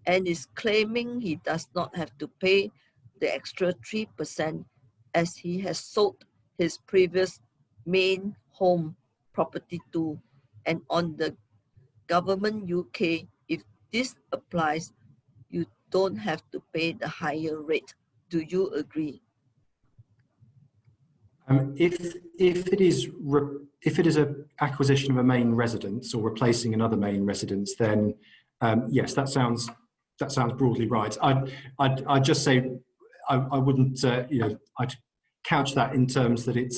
and is claiming he does not have to pay the extra 3% as he has sold his previous main home, property 2, and on the government UK. If this applies, don't have to pay the higher rate. Do you agree? If it is a acquisition of a main residence or replacing another main residence, then yes, that sounds broadly right. I'd just say I wouldn't I'd couch that in terms that it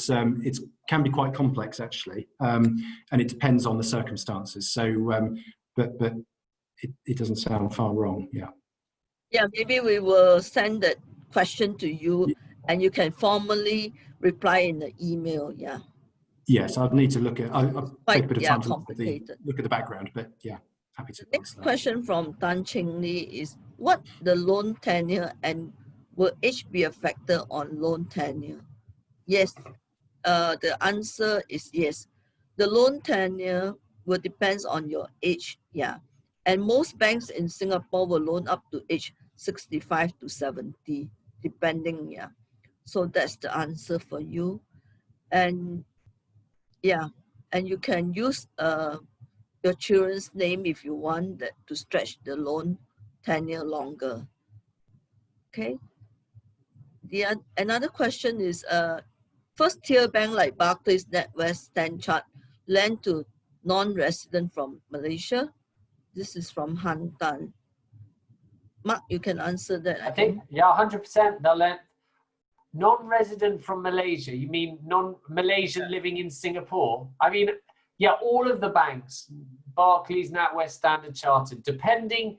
can be quite complex actually, and it depends on the circumstances. So but it doesn't sound far wrong. Yeah. Yeah, maybe we will send that question to you, and you can formally reply in the email. Yeah. Yes, I'd need to look at. I'll take a bit of time to complicated. look at the background, but yeah, happy to. The next question from Tan Cheng Lee is: what the loan tenure and will age be a factor on loan tenure? Yes, the answer is yes. The loan tenure will depend on your age. Yeah, and most banks in Singapore will loan up to age 65 to 70, depending. Yeah, so that's the answer for you, and yeah, and you can use your children's name if you want that to stretch the loan tenure longer. Okay. Another question is first tier bank like Barclays, NatWest, Stanchart lend to non-resident from Malaysia. This is from Han Tan. Mark, you can answer that. I think, yeah, 100%. They'll lend non-resident from Malaysia. You mean non-Malaysian living in Singapore? I mean, yeah, all of the banks, Barclays, NatWest, Standard Chartered, depending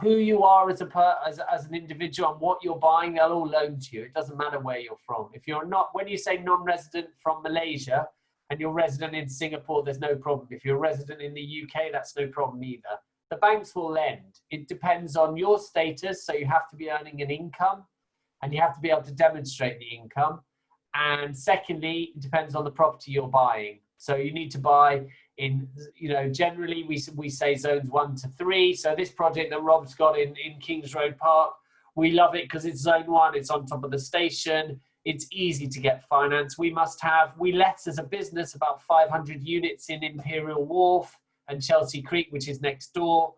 who you are as an individual and what you're buying, they'll all loan to you. It doesn't matter where you're from. If you're not, when you say non-resident from Malaysia and you're resident in Singapore, there's no problem. If you're resident in the UK, that's no problem either. The banks will lend. It depends on your status. So you have to be earning an income and you have to be able to demonstrate the income. And secondly, it depends on the property you're buying. So you need to buy in, generally we say zones 1 to 3. So this project that Rob's got in Kings Road Park, we love it because it's zone 1, it's on top of the station, it's easy to get finance. We let as a business about 500 units in Imperial Wharf and Chelsea Creek, which is next door.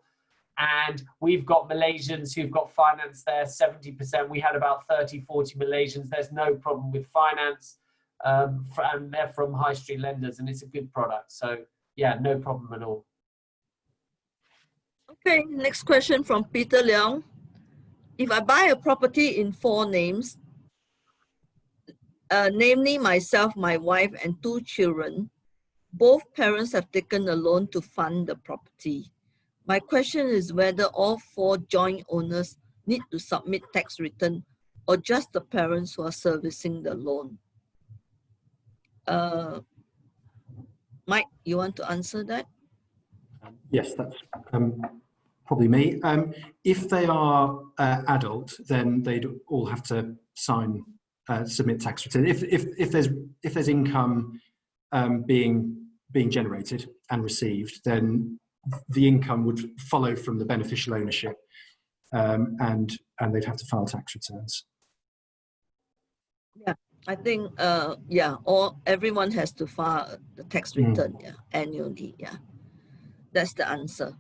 And we've got Malaysians who've got finance there, 70%. We had about 30, 40 Malaysians. There's no problem with finance. And they're from high street lenders and it's a good product. So yeah, no problem at all. Okay, next question from Peter Leong. If I buy a property in 4 names, namely myself, my wife, and 2 children, both parents have taken a loan to fund the property. My question is whether all 4 joint owners need to submit tax return or just the parents who are servicing the loan. Mike, you want to answer that? Yes, that's probably me. If they are adult, then they'd all have to submit tax return. If there's income being generated and received, then the income would follow from the beneficial ownership, and they'd have to file tax returns. Yeah, I think everyone has to file the tax return annually. Yeah, that's the answer.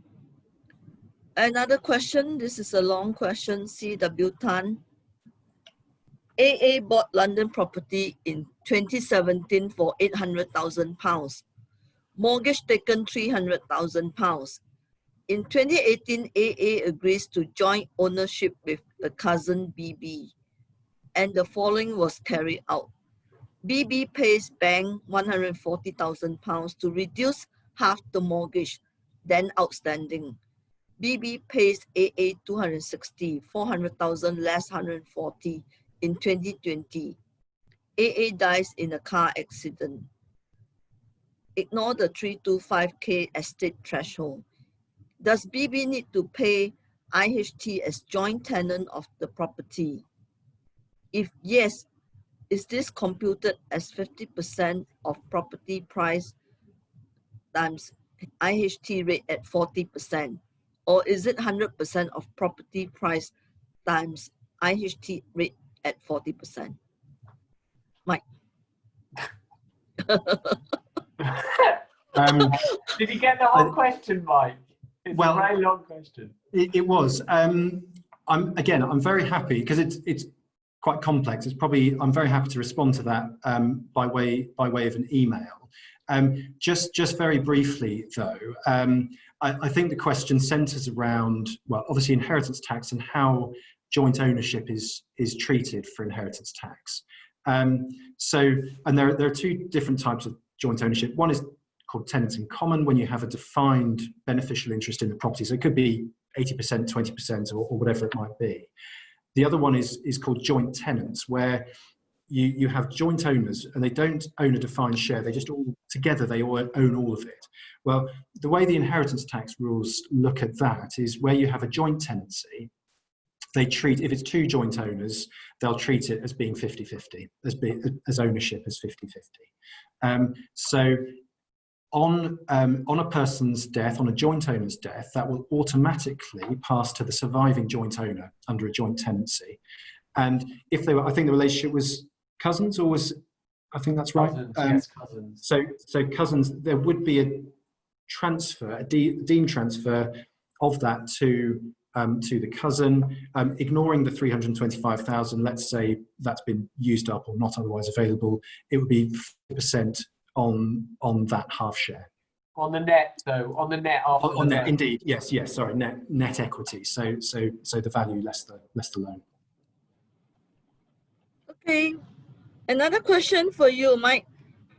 Another question. This is a long question. C.W. Tan. AA bought London property in 2017 for £800,000. Mortgage taken £300,000. In 2018, AA agrees to joint ownership with the cousin BB, and the following was carried out. BB pays bank £140,000 to reduce half the mortgage then outstanding. BB pays AA 260, 400,000 less 140 in 2020. AA dies in a car accident. Ignore the 325K estate threshold. Does BB need to pay IHT as joint tenant of the property? If yes, is this computed as 50% of property price times IHT rate at 40%? Or is it 100% of property price times IHT rate at 40%? Mike. Did you get the whole question, Mike? It's a very long question. It was. I'm very happy because it's quite complex. I'm very happy to respond to that by way of an email. Just very briefly though, I think the question centres around, well, obviously inheritance tax and how joint ownership is treated for inheritance tax. And there are two different types of joint ownership. One is called tenants in common, when you have a defined beneficial interest in the property. So it could be 80%, 20%, or whatever it might be. The other one is called joint tenants, where you have joint owners and they don't own a defined share. They just all together, they all own all of it. Well, the way the inheritance tax rules look at that is where you have a joint tenancy, they treat, if it's two joint owners, they'll treat it as being 50-50, as ownership as 50-50. So on a person's death, on a joint owner's death, that will automatically pass to the surviving joint owner under a joint tenancy. And if they were, I think the relationship was cousins, or was, I think that's right. Cousins, yes, cousins. So cousins, there would be a transfer, a deemed transfer of that to the cousin, ignoring the 325,000. Let's say that's been used up or not otherwise available. It would be 50% on that half share. On the net, though, on the net after on the net, loan. indeed, yes. Sorry, net equity. So the value less the loan. Okay. Another question for you, Mike.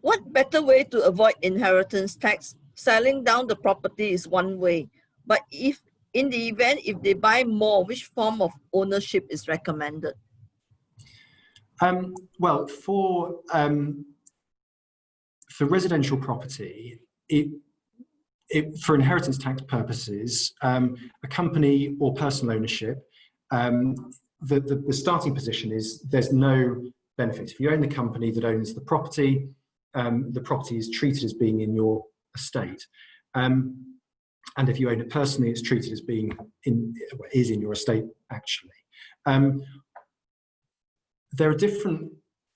What better way to avoid inheritance tax? Selling down the property is one way, but if in the event if they buy more, which form of ownership is recommended? Well, for residential property, for inheritance tax purposes, a company or personal ownership, the starting position is there's no benefit. If you own the company that owns the property is treated as being in your estate. And if you own it personally, it's treated as being in your estate, actually. There are different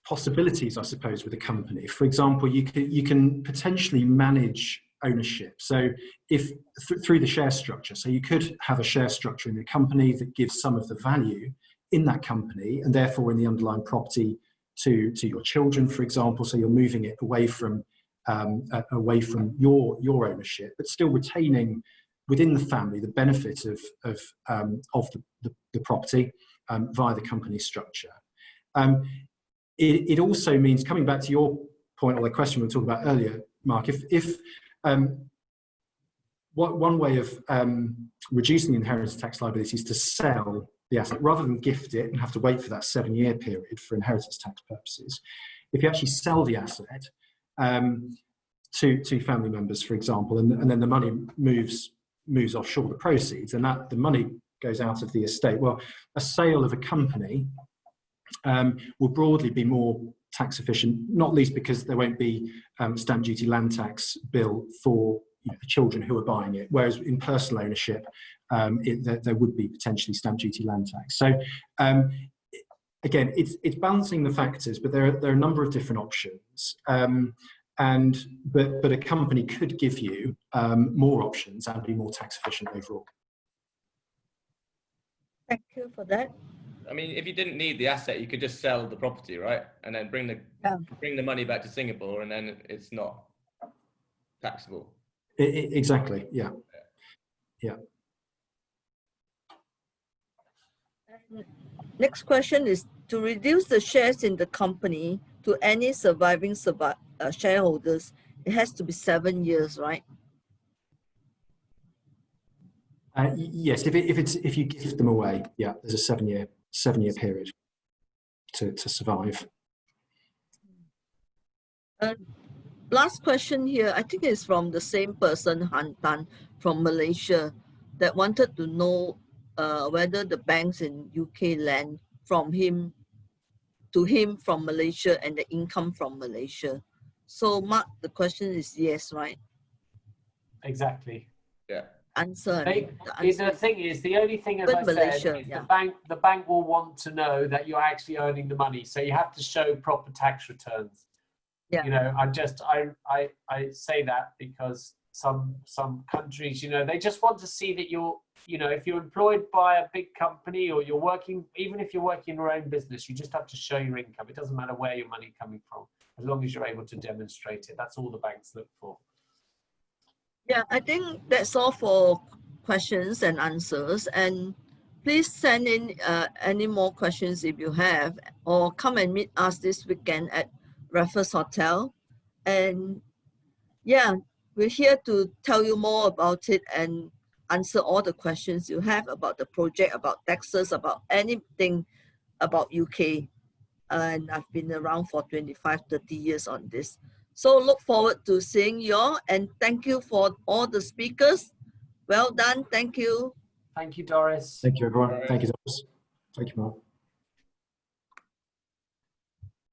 possibilities, I suppose, with a company. For example, you can potentially manage ownership. So if through the share structure, so you could have a share structure in the company that gives some of the value in that company and therefore in the underlying property to your children, for example. So you're moving it away from your ownership, but still retaining within the family the benefit of the property via the company structure. It also means, coming back to your point or the question we were talking about earlier, Mark, if one way of reducing the inheritance tax liability is to sell the asset rather than gift it and have to wait for that 7-year period for inheritance tax purposes. If you actually sell the asset to family members, for example, and then the money moves offshore, the proceeds, and that the money goes out of the estate. Well, a sale of a company will broadly be more tax efficient, not least because there won't be stamp duty land tax bill for the children who are buying it, whereas in personal ownership there would be potentially stamp duty land tax. So again, it's balancing the factors, but there are a number of different options, but a company could give you more options and be more tax efficient overall. Thank you for that. I mean, if you didn't need the asset, you could just sell the property, right? And then bring the money back to Singapore, and then it's not taxable. Exactly. Yeah. Next question is, to reduce the shares in the company to any surviving shareholders, it has to be 7 years, right? Yes, if you gift them away, yeah, there's a 7-year period to survive. Last question here, I think it's from the same person, Han Tan from Malaysia, that wanted to know whether the banks in UK lend from him to him from Malaysia and the income from Malaysia. So Mark, the question is yes, right? Exactly. Yeah. Answer. The thing is, the only thing, as I said, is the bank will want to know that you're actually earning the money. So you have to show proper tax returns. Yeah. You know, I say that because some countries, you know, they just want to see that you're, you know, if you're employed by a big company or you're working, even if you're working in your own business, you just have to show your income. It doesn't matter where your money coming from, as long as you're able to demonstrate it. That's all the banks look for. Yeah, I think that's all for questions and answers. And please send in any more questions if you have, or come and meet us this weekend at Raffles Hotel. And yeah, we're here to tell you more about it and answer all the questions you have about the project, about taxes, about anything about UK. And I've been around for 25, 30 years on this. So look forward to seeing you all, and thank you for all the speakers. Well done. Thank you. Thank you, Doris. Thank you, everyone. Thank you, Doris. Thank you, Mark.